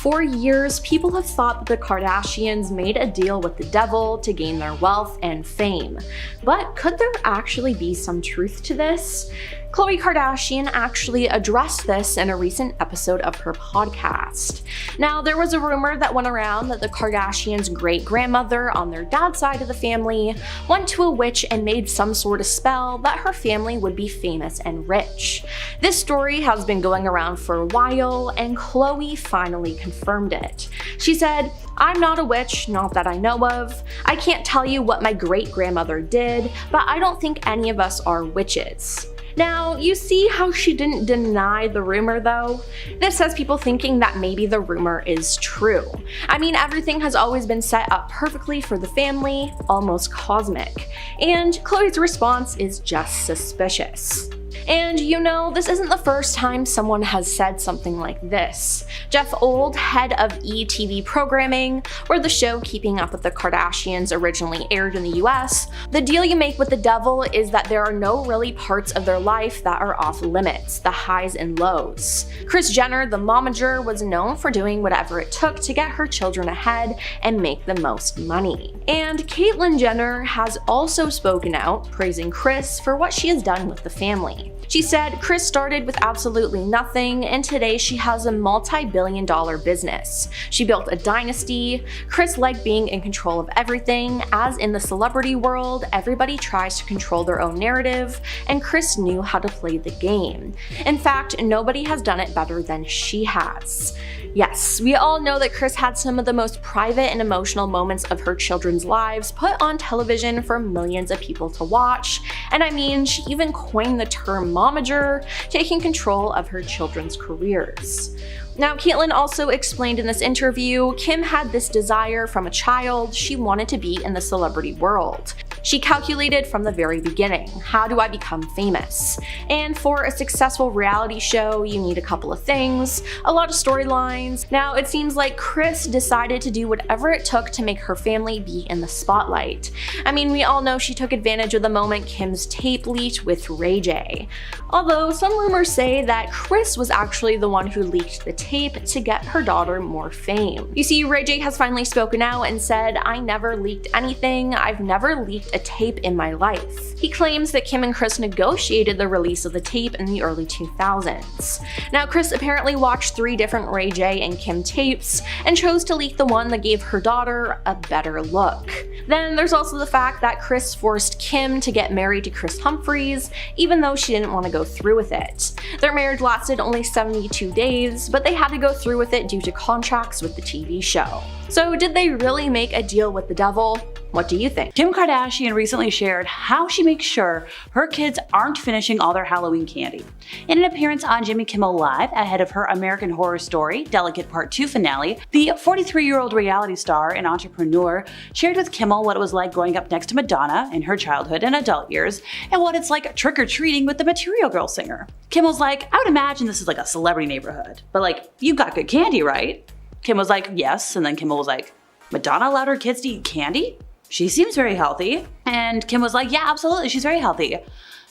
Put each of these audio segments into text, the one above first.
For years, people have thought that the Kardashians made a deal with the devil to gain their wealth and fame. But could there actually be some truth to this? Khloe Kardashian actually addressed this in a recent episode of her podcast. Now, there was a rumor that went around that the Kardashians' great-grandmother on their dad's side of the family went to a witch and made some sort of spell that her family would be famous and rich. This story has been going around for a while, and Khloe finally confirmed it. She said, "I'm not a witch, not that I know of. I can't tell you what my great-grandmother did, but I don't think any of us are witches." Now, you see how she didn't deny the rumor though? This has people thinking that maybe the rumor is true. I mean, everything has always been set up perfectly for the family, almost cosmic. And Khloe's response is just suspicious. And you know, this isn't the first time someone has said something like this. Jeff Old, head of ETV programming, where the show Keeping Up with the Kardashians originally aired in the US, the deal you make with the devil is that there are no really parts of their life that are off limits, the highs and lows. Kris Jenner, the momager, was known for doing whatever it took to get her children ahead and make the most money. And Caitlyn Jenner has also spoken out, praising Kris for what she has done with the family. She said, "Kris started with absolutely nothing, and today she has a multi-billion-dollar business. She built a dynasty. Kris liked being in control of everything, as in the celebrity world, everybody tries to control their own narrative, and Kris knew how to play the game. In fact, nobody has done it better than she has." Yes, we all know that Kris had some of the most private and emotional moments of her children's lives put on television for millions of people to watch, and I mean, she even coined the term momager, taking control of her children's careers. Now, Caitlyn also explained in this interview, Kim had this desire from a child. She wanted to be in the celebrity world. She calculated from the very beginning, how do I become famous? And for a successful reality show, you need a couple of things, a lot of storylines. Now, it seems like Kris decided to do whatever it took to make her family be in the spotlight. I mean, we all know she took advantage of the moment Kim's tape leaked with Ray J. Although some rumors say that Kris was actually the one who leaked the tape to get her daughter more fame. You see, Ray J has finally spoken out and said, "I never leaked anything. I've never leaked a tape in my life." He claims that Kim and Kris negotiated the release of the tape in the early 2000s. Now, Kris apparently watched 3 different Ray J and Kim tapes and chose to leak the one that gave her daughter a better look. Then there's also the fact that Kris forced Kim to get married to Kris Humphries, even though she didn't want to go through with it. Their marriage lasted only 72 days, but they had to go through with it due to contracts with the TV show. So did they really make a deal with the devil? What do you think? Kim Kardashian recently shared how she makes sure her kids aren't finishing all their Halloween candy. In an appearance on Jimmy Kimmel Live ahead of her American Horror Story Delicate Part 2 finale, the 43-year-old reality star and entrepreneur shared with Kimmel what it was like growing up next to Madonna in her childhood and adult years, and what it's like trick-or-treating with the Material Girl singer. Kimmel's like, "I would imagine this is like a celebrity neighborhood, but like, you've got good candy, right?" Kim was like, "Yes," and then Kimmel was like, "Madonna allowed her kids to eat candy? She seems very healthy." And Kim was like, "Yeah, absolutely, she's very healthy.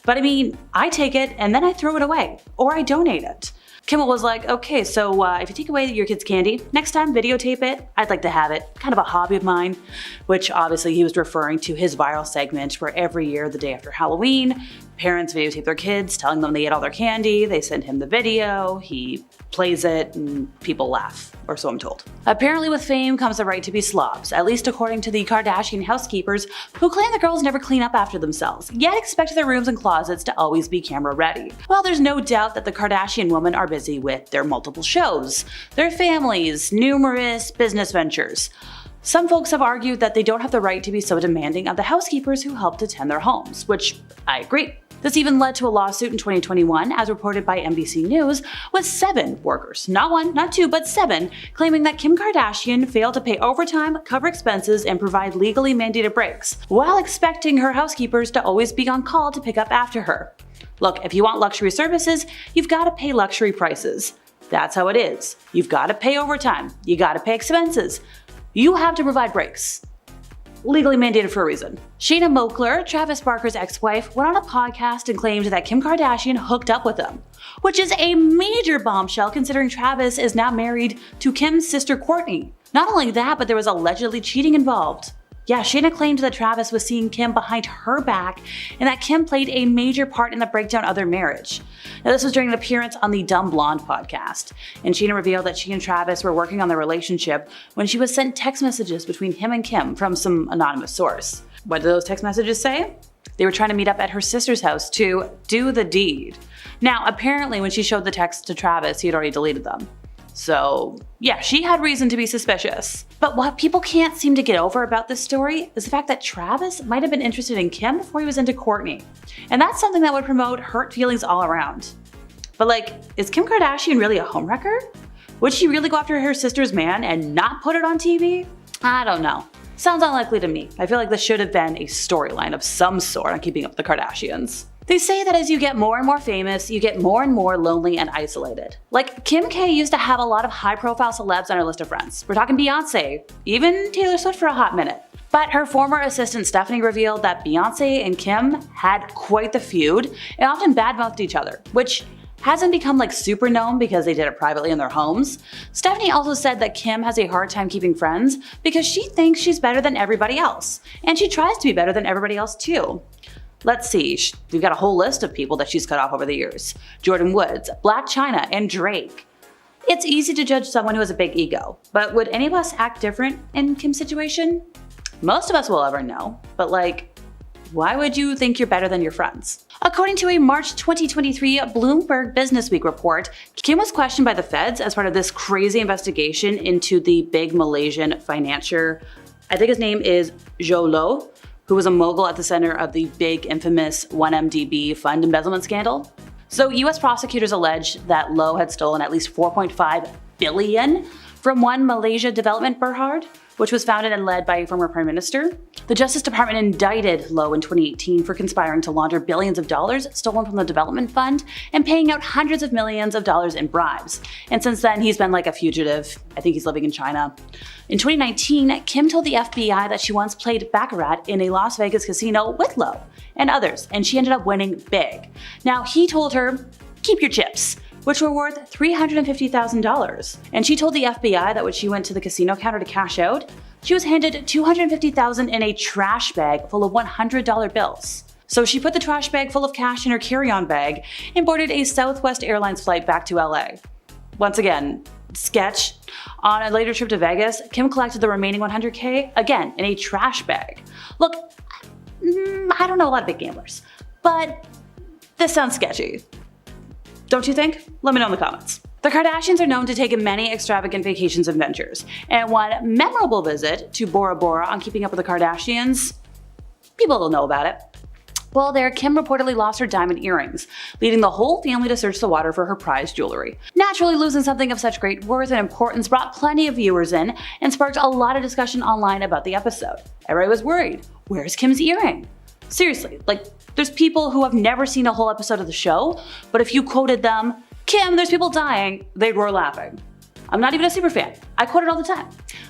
But I mean, I take it and then I throw it away, or I donate it." Kimmel was like, "Okay, so if you take away your kid's candy, next time videotape it. I'd like to have it. Kind of a hobby of mine," which obviously he was referring to his viral segment where every year, the day after Halloween, parents videotape their kids, telling them they ate all their candy, they send him the video, he plays it, and people laugh, or so I'm told. Apparently with fame comes the right to be slobs, at least according to the Kardashian housekeepers, who claim the girls never clean up after themselves, yet expect their rooms and closets to always be camera ready. Well, there's no doubt that the Kardashian women are busy with their multiple shows, their families, numerous business ventures. Some folks have argued that they don't have the right to be so demanding of the housekeepers who help to tend their homes, which I agree. This even led to a lawsuit in 2021, as reported by NBC News, with 7 workers, not 1, not 2, but 7, claiming that Kim Kardashian failed to pay overtime, cover expenses, and provide legally mandated breaks, while expecting her housekeepers to always be on call to pick up after her. Look, if you want luxury services, you've got to pay luxury prices. That's how it is. You've got to pay overtime. You got to pay expenses. You have to provide breaks. legally mandated for a reason. Shayna Moakler, Travis Barker's ex-wife, went on a podcast and claimed that Kim Kardashian hooked up with him, which is a major bombshell considering Travis is now married to Kim's sister Kourtney. Not only that, but there was allegedly cheating involved. Yeah, Shayna claimed that Travis was seeing Kim behind her back and that Kim played a major part in the breakdown of their marriage. Now, this was during an appearance on the Dumb Blonde podcast, and Shayna revealed that she and Travis were working on their relationship when she was sent text messages between him and Kim from some anonymous source. What did those text messages say? They were trying to meet up at her sister's house to do the deed. Now, apparently when she showed the text to Travis, he had already deleted them. So yeah, she had reason to be suspicious. But what people can't seem to get over about this story is the fact that Travis might have been interested in Kim before he was into Kourtney. And that's something that would promote hurt feelings all around. But like, is Kim Kardashian really a homewrecker? Would she really go after her sister's man and not put it on TV? I don't know. Sounds unlikely to me. I feel like this should have been a storyline of some sort on Keeping Up with the Kardashians. They say that as you get more and more famous, you get more and more lonely and isolated. Like, Kim K used to have a lot of high-profile celebs on her list of friends. We're talking Beyonce, even Taylor Swift for a hot minute. But her former assistant Stephanie revealed that Beyonce and Kim had quite the feud and often badmouthed each other, which hasn't become like super known because they did it privately in their homes. Stephanie also said that Kim has a hard time keeping friends because she thinks she's better than everybody else, and she tries to be better than everybody else too. Let's see, we've got a whole list of people that she's cut off over the years. Jordan Woods, Blac Chyna, and Drake. It's easy to judge someone who has a big ego, but would any of us act different in Kim's situation? Most of us will ever know, but like, why would you think you're better than your friends? According to a March 2023 Bloomberg Businessweek report, Kim was questioned by the feds as part of this crazy investigation into the big Malaysian financier. I think his name is Zhou Lo, who was a mogul at the center of the big infamous 1MDB fund embezzlement scandal. So US prosecutors alleged that Lo had stolen at least 4.5 billion from One Malaysia Development Berhad, which was founded and led by a former prime minister. The Justice Department indicted Lo in 2018 for conspiring to launder billions of dollars stolen from the development fund and paying out hundreds of millions of dollars in bribes. And since then, he's been like a fugitive. I think he's living in China. In 2019, Kim told the FBI that she once played Baccarat in a Las Vegas casino with Lo and others, and she ended up winning big. Now, he told her, keep your chips, which were worth $350,000. And she told the FBI that when she went to the casino counter to cash out, she was handed $250,000 in a trash bag full of $100 bills. So she put the trash bag full of cash in her carry-on bag and boarded a Southwest Airlines flight back to LA. Once again, sketch. On a later trip to Vegas, Kim collected the remaining $100K, again, in a trash bag. Look, I don't know a lot of big gamblers, but this sounds sketchy. Don't you think? Let me know in the comments. The Kardashians are known to take many extravagant vacations and ventures, and one memorable visit to Bora Bora on Keeping Up with the Kardashians, people will know about it. Well, there, Kim reportedly lost her diamond earrings, leading the whole family to search the water for her prized jewelry. Naturally, losing something of such great worth and importance brought plenty of viewers in and sparked a lot of discussion online about the episode. Everybody was worried, where's Kim's earring? Seriously, like, there's people who have never seen a whole episode of the show, but if you quoted them, Kim, there's people dying, they'd roar laughing. I'm not even a super fan. I quote it all the time.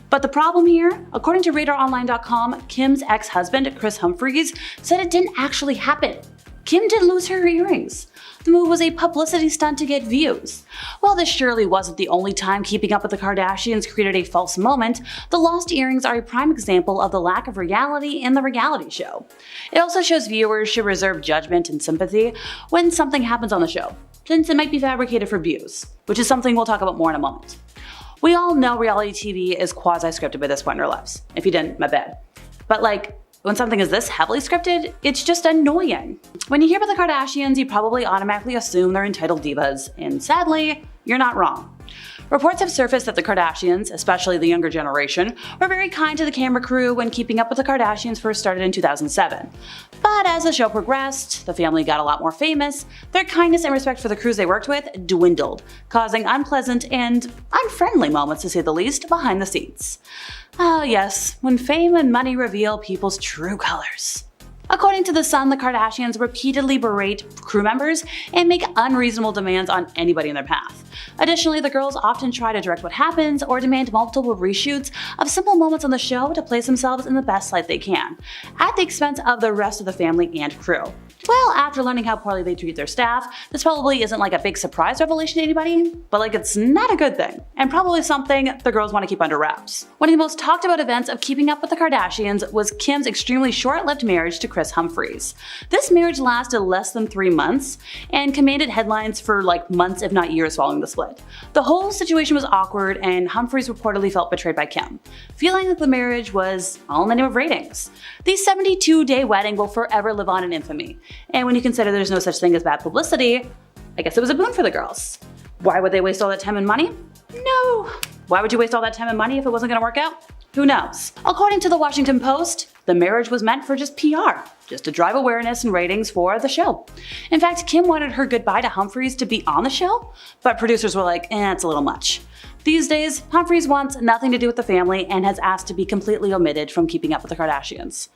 But the problem here, according to RadarOnline.com, Kim's ex-husband, Chris Humphries, said it didn't actually happen. Kim didn't lose her earrings. The move was a publicity stunt to get views. While this surely wasn't the only time Keeping Up with the Kardashians created a false moment, the lost earrings are a prime example of the lack of reality in the reality show. It also shows viewers should reserve judgment and sympathy when something happens on the show, since it might be fabricated for views, which is something we'll talk about more in a moment. We all know reality TV is quasi-scripted by this point in our lives. If you didn't, my bad. But like, when something is this heavily scripted, it's just annoying. When you hear about the Kardashians, you probably automatically assume they're entitled divas, and sadly, you're not wrong. Reports have surfaced that the Kardashians, especially the younger generation, were very kind to the camera crew when Keeping Up with the Kardashians first started in 2007. But as the show progressed, the family got a lot more famous, their kindness and respect for the crews they worked with dwindled, causing unpleasant and unfriendly moments, to say the least, behind the scenes. Ah yes, when fame and money reveal people's true colors. According to The Sun, the Kardashians repeatedly berate crew members and make unreasonable demands on anybody in their path. Additionally, the girls often try to direct what happens or demand multiple reshoots of simple moments on the show to place themselves in the best light they can, at the expense of the rest of the family and crew. Well, after learning how poorly they treat their staff, this probably isn't like a big surprise revelation to anybody, but like it's not a good thing, and probably something the girls want to keep under wraps. One of the most talked about events of keeping up with the Kardashians was Kim's extremely short-lived marriage to Kris Humphries. This marriage lasted less than 3 months and commanded headlines for like months if not years following the split. The whole situation was awkward and Humphries reportedly felt betrayed by Kim, feeling that the marriage was all in the name of ratings. The 72-day wedding will forever live on in infamy. And when you consider there's no such thing as bad publicity, I guess it was a boon for the girls. Why would they waste all that time and money? No. Why would you waste all that time and money if it wasn't gonna work out? Who knows? According to the Washington Post, the marriage was meant for just PR, just to drive awareness and ratings for the show. In fact, Kim wanted her goodbye to Humphries to be on the show, but producers were like, it's a little much. These days, Humphries wants nothing to do with the family and has asked to be completely omitted from Keeping Up with the Kardashians.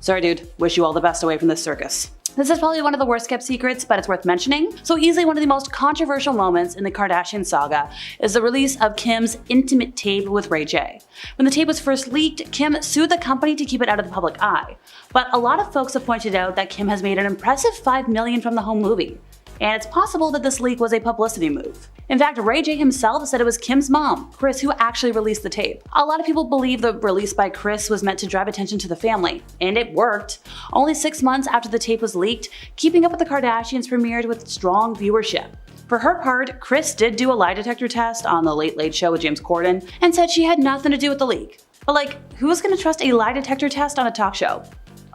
Sorry dude, wish you all the best away from this circus. This is probably one of the worst kept secrets, but it's worth mentioning. So easily one of the most controversial moments in the Kardashian saga is the release of Kim's intimate tape with Ray J. When the tape was first leaked, Kim sued the company to keep it out of the public eye. But a lot of folks have pointed out that Kim has made an impressive $5 million from the home movie. And it's possible that this leak was a publicity move. In fact, Ray J himself said it was Kim's mom, Kris, who actually released the tape. A lot of people believe the release by Kris was meant to drive attention to the family, and it worked. Only 6 months after the tape was leaked, Keeping Up with the Kardashians premiered with strong viewership. For her part, Kris did do a lie detector test on The Late Late Show with James Corden and said she had nothing to do with the leak. But like, who's gonna trust a lie detector test on a talk show?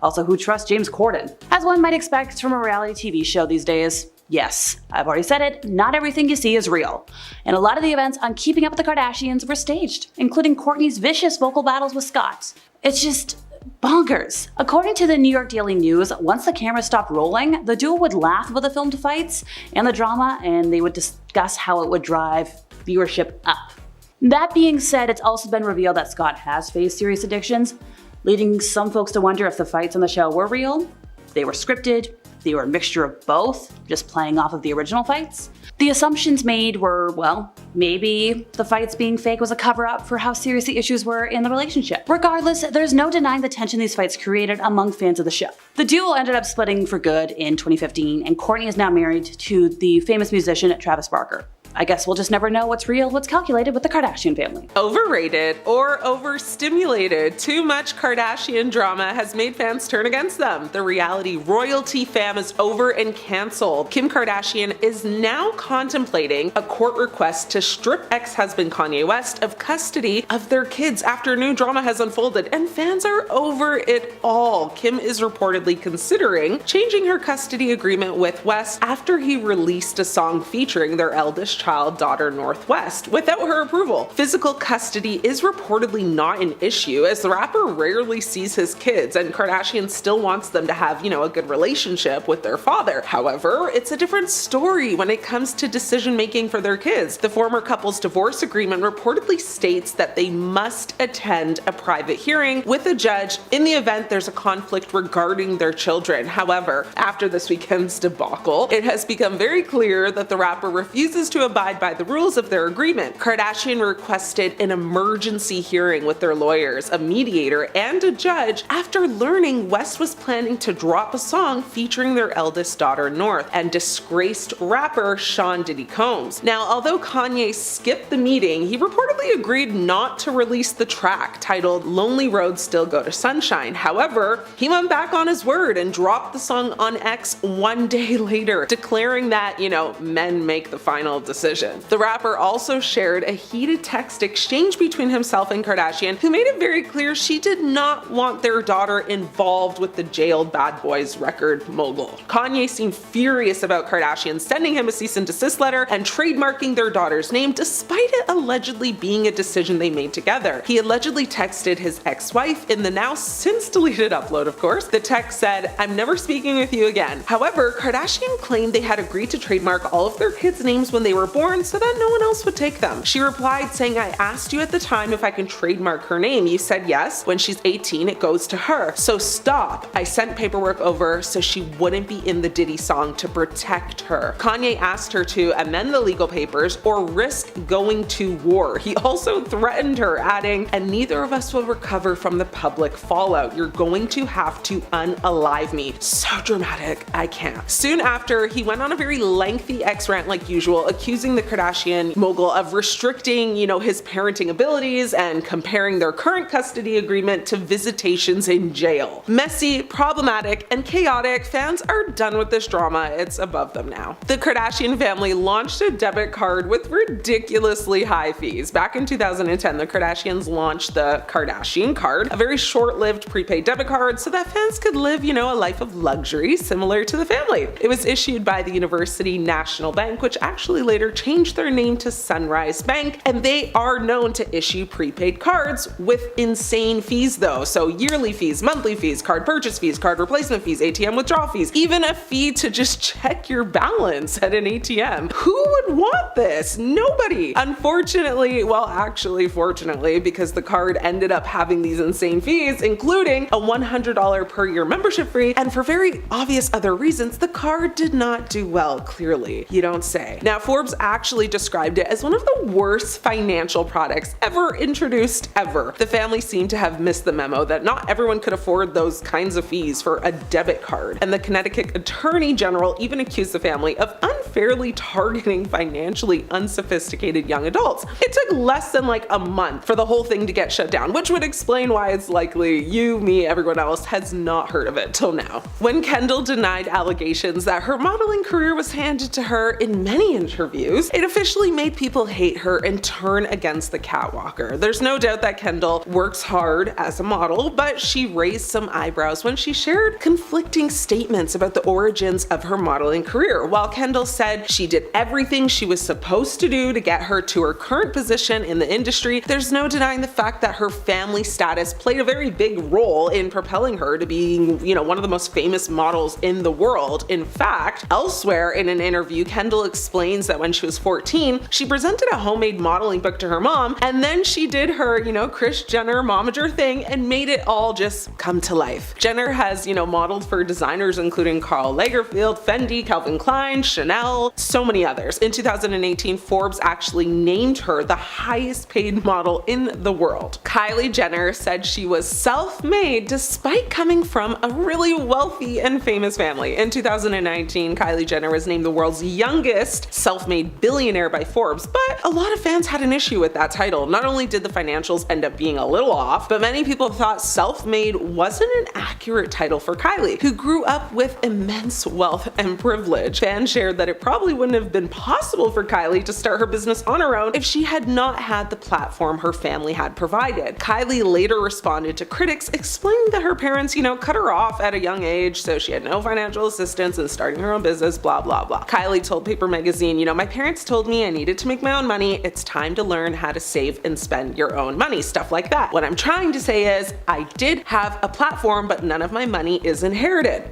Also, who trusts James Corden? As one might expect from a reality TV show these days. Yes, I've already said it, not everything you see is real. And a lot of the events on Keeping Up with the Kardashians were staged, including Kourtney's vicious vocal battles with Scott. It's just bonkers. According to the New York Daily News, once the camera stopped rolling, the duo would laugh about the filmed fights and the drama, and they would discuss how it would drive viewership up. That being said, it's also been revealed that Scott has faced serious addictions, leading some folks to wonder if the fights on the show were real, they were scripted, they were a mixture of both, just playing off of the original fights. The assumptions made were, well, maybe the fights being fake was a cover-up for how serious the issues were in the relationship. Regardless, there's no denying the tension these fights created among fans of the show. The duo ended up splitting for good in 2015, and Kourtney is now married to the famous musician Travis Barker. I guess we'll just never know what's real, what's calculated with the Kardashian family. Overrated or overstimulated, too much Kardashian drama has made fans turn against them. The reality royalty fam is over and cancelled. Kim Kardashian is now contemplating a court request to strip ex-husband Kanye West of custody of their kids after new drama has unfolded, and fans are over it all. Kim is reportedly considering changing her custody agreement with West after he released a song featuring their eldest child, daughter Northwest, without her approval. Physical custody is reportedly not an issue, as the rapper rarely sees his kids, and Kardashian still wants them to have, a good relationship with their father. However, it's a different story when it comes to decision making for their kids. The former couple's divorce agreement reportedly states that they must attend a private hearing with a judge in the event there's a conflict regarding their children. However, after this weekend's debacle, it has become very clear that the rapper refuses to abide by the rules of their agreement. Kardashian requested an emergency hearing with their lawyers, a mediator, and a judge after learning West was planning to drop a song featuring their eldest daughter North and disgraced rapper Sean Diddy Combs. Now, although Kanye skipped the meeting, he reportedly agreed not to release the track titled Lonely Roads Still Go to Sunshine. However, he went back on his word and dropped the song on X one day later, declaring that, men make the final decision. The rapper also shared a heated text exchange between himself and Kardashian, who made it very clear she did not want their daughter involved with the jailed Bad Boys record mogul. Kanye seemed furious about Kardashian sending him a cease and desist letter and trademarking their daughter's name, despite it allegedly being a decision they made together. He allegedly texted his ex-wife in the now since deleted upload, of course. The text said, "I'm never speaking with you again." However, Kardashian claimed they had agreed to trademark all of their kids' names when they were born so that no one else would take them. She replied saying, "I asked you at the time if I can trademark her name. You said yes. When she's 18, it goes to her. So stop. I sent paperwork over so she wouldn't be in the Diddy song to protect her." Kanye asked her to amend the legal papers or risk going to war. He also threatened her, adding, "And neither of us will recover from the public fallout. You're going to have to unalive me." So dramatic, I can't. Soon after, he went on a very lengthy X-rant like usual, accusing the Kardashian mogul of restricting, his parenting abilities and comparing their current custody agreement to visitations in jail. Messy, problematic, and chaotic. Fans are done with this drama. It's above them now. The Kardashian family launched a debit card with ridiculously high fees. Back in 2010, the Kardashians launched the Kardashian card, a very short-lived prepaid debit card so that fans could live, a life of luxury similar to the family. It was issued by the University National Bank, which actually later changed their name to Sunrise Bank, and they are known to issue prepaid cards with insane fees though. So yearly fees, monthly fees, card purchase fees, card replacement fees, ATM withdrawal fees, even a fee to just check your balance at an ATM. Who would want this? Nobody. Unfortunately, well actually fortunately, because the card ended up having these insane fees, including a $100 per year membership fee, and for very obvious other reasons, the card did not do well, clearly. You don't say. Now, Forbes actually described it as one of the worst financial products ever introduced ever. The family seemed to have missed the memo that not everyone could afford those kinds of fees for a debit card, and the Connecticut Attorney General even accused the family of unfairly targeting financially unsophisticated young adults. It took less than like a month for the whole thing to get shut down, which would explain why it's likely you, me, everyone else has not heard of it till now. When Kendall denied allegations that her modeling career was handed to her in many interviews, it officially made people hate her and turn against the catwalker. There's no doubt that Kendall works hard as a model, but she raised some eyebrows when she shared conflicting statements about the origins of her modeling career. While Kendall said she did everything she was supposed to do to get her to her current position in the industry, there's no denying the fact that her family status played a very big role in propelling her to being, one of the most famous models in the world. In fact, elsewhere in an interview, Kendall explains that when she was 14, she presented a homemade modeling book to her mom, and then she did her, Kris Jenner momager thing and made it all just come to life. Jenner has, modeled for designers including Karl Lagerfeld, Fendi, Calvin Klein, Chanel, so many others. In 2018, Forbes actually named her the highest paid model in the world. Kylie Jenner said she was self-made despite coming from a really wealthy and famous family. In 2019, Kylie Jenner was named the world's youngest self-made billionaire by Forbes, but a lot of fans had an issue with that title. Not only did the financials end up being a little off, but many people thought self-made wasn't an accurate title for Kylie, who grew up with immense wealth and privilege. Fans shared that it probably wouldn't have been possible for Kylie to start her business on her own if she had not had the platform her family had provided. Kylie later responded to critics explaining that her parents, cut her off at a young age, so she had no financial assistance in starting her own business, blah, blah, blah. Kylie told Paper Magazine, my parents told me I needed to make my own money. It's time to learn how to save and spend your own money, stuff like that. What I'm trying to say is I did have a platform, but none of my money is inherited.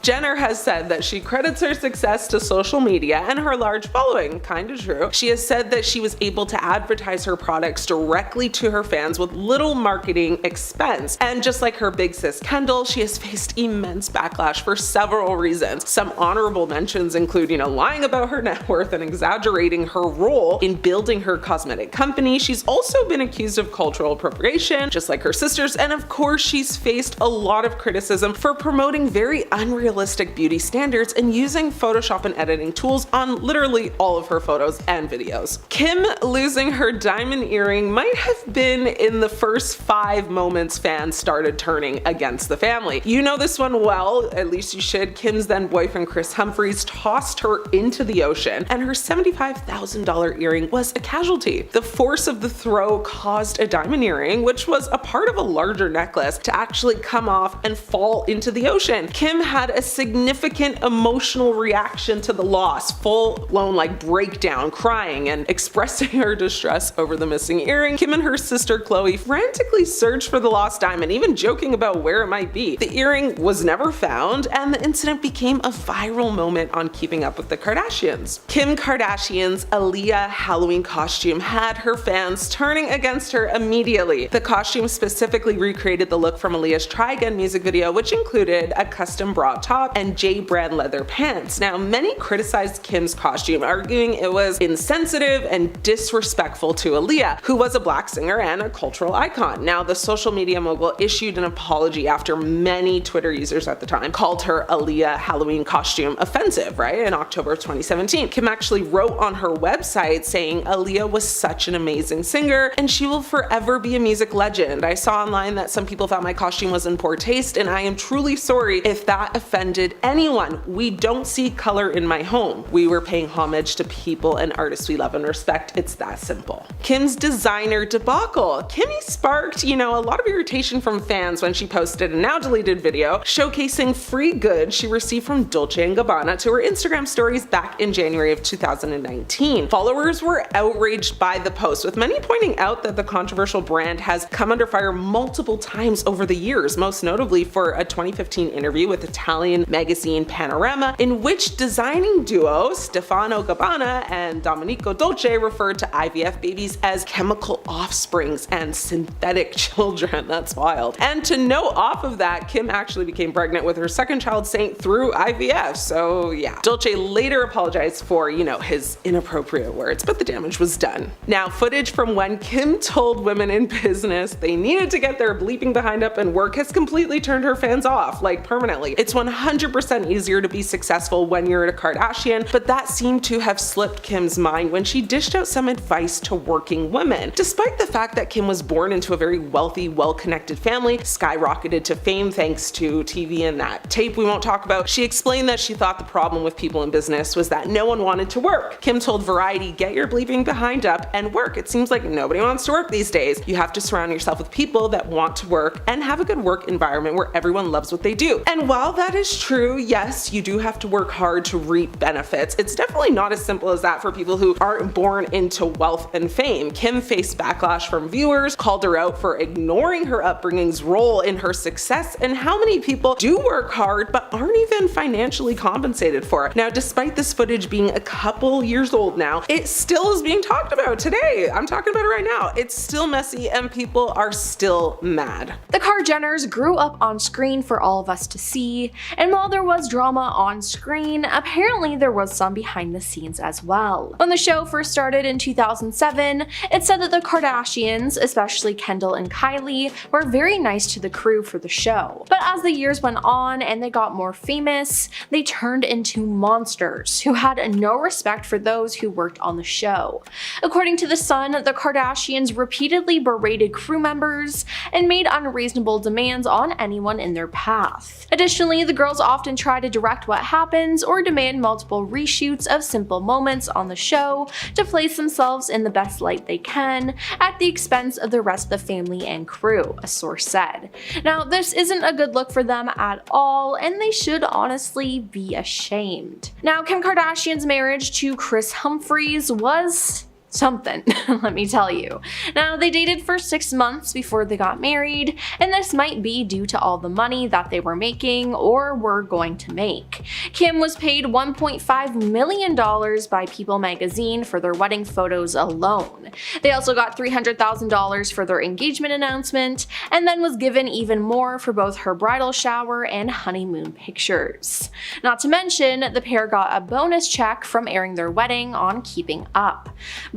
Jenner has said that she credits her success to social media and her large following. Kinda true. She has said that she was able to advertise her products directly to her fans with little marketing expense. And just like her big sis Kendall, she has faced immense backlash for several reasons. Some honorable mentions include, lying about her net worth and exaggerating her role in building her cosmetic company. She's also been accused of cultural appropriation, just like her sisters, and of course she's faced a lot of criticism for promoting very unrealistic beauty standards and using Photoshop and editing tools on literally all of her photos and videos. Kim losing her diamond earring might have been in the first 5 moments fans started turning against the family. You know this one well, at least you should. Kim's then boyfriend Chris Humphries tossed her into the ocean, and her $75,000 earring was a casualty. The force of the throw caused a diamond earring, which was a part of a larger necklace, to actually come off and fall into the ocean. Kim had a significant emotional reaction to the loss loss, full-blown like breakdown, crying and expressing her distress over the missing earring. Kim and her sister Khloe frantically searched for the lost diamond, even joking about where it might be. The earring was never found, and the incident became a viral moment on Keeping Up with the Kardashians. Kim Kardashian's Aaliyah Halloween costume had her fans turning against her immediately. The costume specifically recreated the look from Aaliyah's Try Again music video, which included a custom bra top and J brand leather pants. Now, many criticized Kim's costume, arguing it was insensitive and disrespectful to Aaliyah, who was a black singer and a cultural icon. Now, the social media mogul issued an apology after many Twitter users at the time called her Aaliyah Halloween costume offensive, right, in October of 2017. Kim actually wrote on her website saying Aaliyah was such an amazing singer and she will forever be a music legend. I saw online that some people thought my costume was in poor taste, and I am truly sorry if that offended anyone. We don't see color in my home. We were paying homage to people and artists we love and respect. It's that simple. Kim's designer debacle. Kimmy sparked, a lot of irritation from fans when she posted a now deleted video showcasing free goods she received from Dolce & Gabbana to her Instagram stories back in January of 2019. Followers were outraged by the post, with many pointing out that the controversial brand has come under fire multiple times over the years, most notably for a 2015 interview with Italian magazine Panorama, in which designing duo Stefano Gabbana and Domenico Dolce referred to IVF babies as chemical offsprings and synthetic children. That's wild. And to note off of that, Kim actually became pregnant with her second child, Saint, through IVF. So yeah. Dolce later apologized for, his inappropriate words, but the damage was done. Now, footage from when Kim told women in business they needed to get their bleeping behind up and work has completely turned her fans off, like permanently. It's 100% easier to be successful when you're a Kardashian, but that seemed to have slipped Kim's mind when she dished out some advice to working women. Despite the fact that Kim was born into a very wealthy, well-connected family, skyrocketed to fame thanks to TV and that tape we won't talk about, she explained that she thought the problem with people in business was that no one wanted to work. Kim told Variety, "Get your bleeping behind up and work. It seems like nobody wants to work these days. You have to surround yourself with people that want to work and have a good work environment where everyone loves what they do." And while that is true, yes, you do have to work hard to reap benefits. It's definitely not as simple as that for people who aren't born into wealth and fame. Kim faced backlash from viewers, called her out for ignoring her upbringing's role in her success, and how many people do work hard but aren't even financially compensated for it. Now, despite this footage being a couple years old now, it still is being talked about today. I'm talking about it right now. It's still messy and people are still mad. The Kar-Jenners grew up on screen for all of us to see, and while there was drama on screen, apparently there was some behind the scenes as well. When the show first started in 2007, it said that the Kardashians, especially Kendall and Kylie, were very nice to the crew for the show. But as the years went on and they got more famous, they turned into monsters who had no respect for those who worked on the show. According to The Sun, the Kardashians repeatedly berated crew members and made unreasonable demands on anyone in their path. Additionally, the girls often try to direct what happens or demand multiple reshoots of simple moments on the show to place themselves in the best light they can at the expense of the rest of the family and crew, a source said. Now, this isn't a good look for them at all, and they should honestly be ashamed. Now, Kim Kardashian's marriage to Kris Humphries was something, let me tell you. Now, they dated for 6 months before they got married, and this might be due to all the money that they were making or were going to make. Kim was paid $1.5 million by People magazine for their wedding photos alone. They also got $300,000 for their engagement announcement, and then was given even more for both her bridal shower and honeymoon pictures. Not to mention, the pair got a bonus check from airing their wedding on Keeping Up.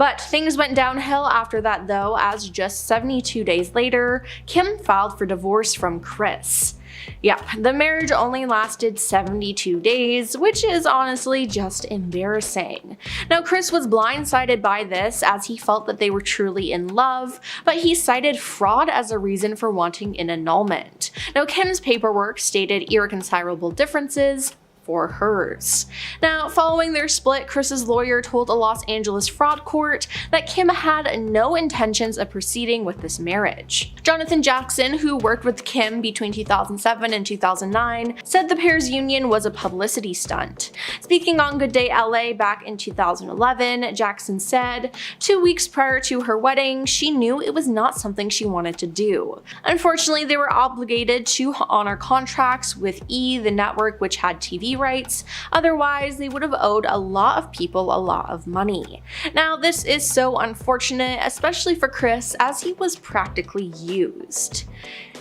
But things went downhill after that though, as just 72 days later, Kim filed for divorce from Kris. Yep, the marriage only lasted 72 days, which is honestly just embarrassing. Now, Kris was blindsided by this as he felt that they were truly in love, but he cited fraud as a reason for wanting an annulment. Now, Kim's paperwork stated irreconcilable differences, for hers. Now, following their split, Kris's lawyer told a Los Angeles fraud court that Kim had no intentions of proceeding with this marriage. Jonathan Jackson, who worked with Kim between 2007 and 2009, said the pair's union was a publicity stunt. Speaking on Good Day LA back in 2011, Jackson said, 2 weeks prior to her wedding, she knew it was not something she wanted to do. Unfortunately, they were obligated to honor contracts with E!, the network which had TV rights, otherwise they would have owed a lot of people a lot of money. Now, this is so unfortunate, especially for Kris, as he was practically used.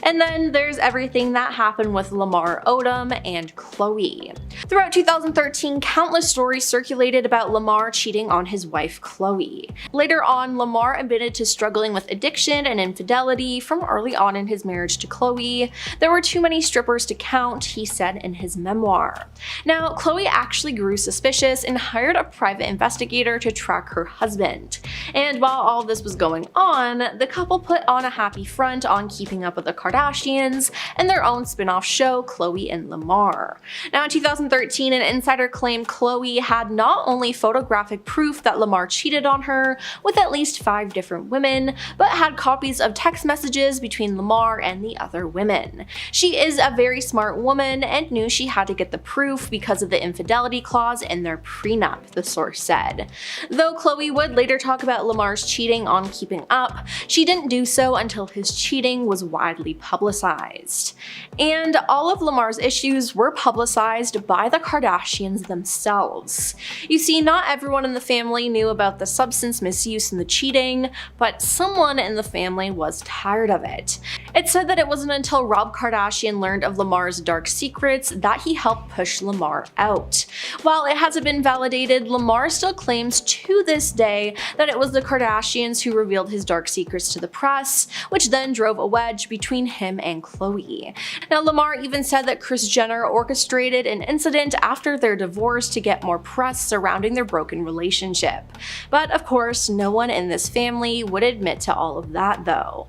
And then there's everything that happened with Lamar Odom and Khloe. Throughout 2013, countless stories circulated about Lamar cheating on his wife Khloe. Later on, Lamar admitted to struggling with addiction and infidelity from early on in his marriage to Khloe. There were too many strippers to count, he said in his memoir. Now, Khloe actually grew suspicious and hired a private investigator to track her husband. And while all this was going on, the couple put on a happy front on keeping up with the Kardashians and their own spin-off show, Khloe and Lamar. Now, in 2013, an insider claimed Khloe had not only photographic proof that Lamar cheated on her with at least 5 different women, but had copies of text messages between Lamar and the other women. She is a very smart woman and knew she had to get the proof because of the infidelity clause in their prenup, the source said. Though Khloe would later talk about Lamar's cheating on Keeping Up, she didn't do so until his cheating was widely publicized. And all of Lamar's issues were publicized by the Kardashians themselves. You see, not everyone in the family knew about the substance misuse and the cheating, but someone in the family was tired of it. It said that it wasn't until Rob Kardashian learned of Lamar's dark secrets that he helped push Lamar out. While it hasn't been validated, Lamar still claims to this day that it was the Kardashians who revealed his dark secrets to the press, which then drove a wedge between him and Khloe. Now, Lamar even said that Kris Jenner orchestrated an incident after their divorce to get more press surrounding their broken relationship. But of course, no one in this family would admit to all of that though.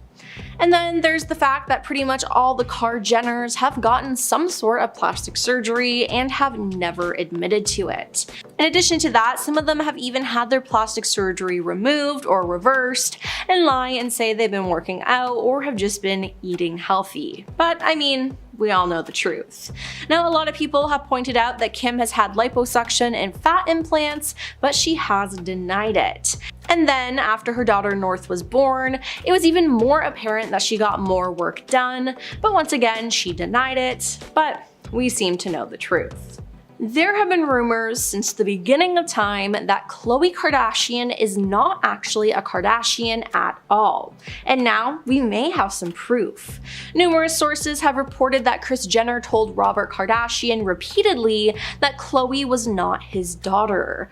And then there's the fact that pretty much all the Kar-Jenners have gotten some sort of plastic surgery and have never admitted to it. In addition to that, some of them have even had their plastic surgery removed or reversed and lie and say they've been working out or have just been eating healthy. But I mean, we all know the truth. Now, a lot of people have pointed out that Kim has had liposuction and fat implants, but she has denied it. And then, after her daughter North was born, it was even more apparent that she got more work done, but once again, she denied it, but we seem to know the truth. There have been rumors since the beginning of time that Khloe Kardashian is not actually a Kardashian at all, and now we may have some proof. Numerous sources have reported that Kris Jenner told Robert Kardashian repeatedly that Khloe was not his daughter.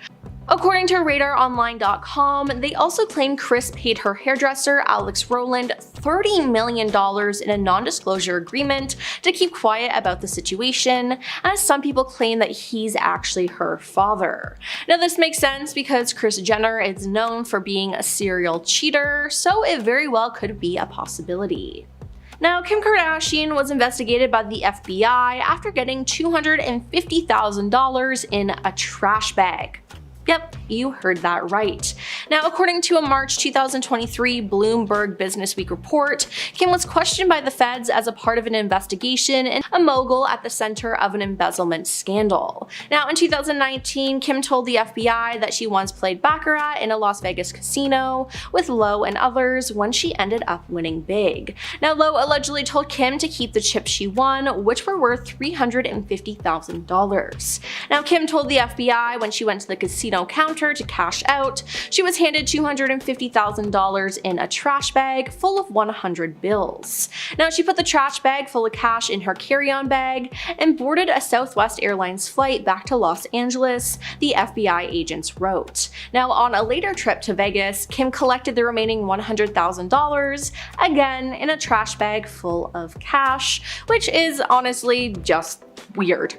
According to RadarOnline.com, they also claim Kris paid her hairdresser, Alex Rowland, $30 million in a non-disclosure agreement to keep quiet about the situation, as some people claim that he's actually her father. Now, this makes sense because Kris Jenner is known for being a serial cheater, so it very well could be a possibility. Now, Kim Kardashian was investigated by the FBI after getting $250,000 in a trash bag. Yep, you heard that right. Now, according to a March 2023 Bloomberg Businessweek report, Kim was questioned by the feds as a part of an investigation and a mogul at the center of an embezzlement scandal. Now, in 2019, Kim told the FBI that she once played baccarat in a Las Vegas casino with Lowe and others when she ended up winning big. Now, Lowe allegedly told Kim to keep the chips she won, which were worth $350,000. Now, Kim told the FBI when she went to the casino counter to cash out, she was handed $250,000 in a trash bag full of 100 bills. Now, she put the trash bag full of cash in her carry-on bag and boarded a Southwest Airlines flight back to Los Angeles, the FBI agents wrote. Now, on a later trip to Vegas, Kim collected the remaining $100,000, again in a trash bag full of cash, which is honestly just weird.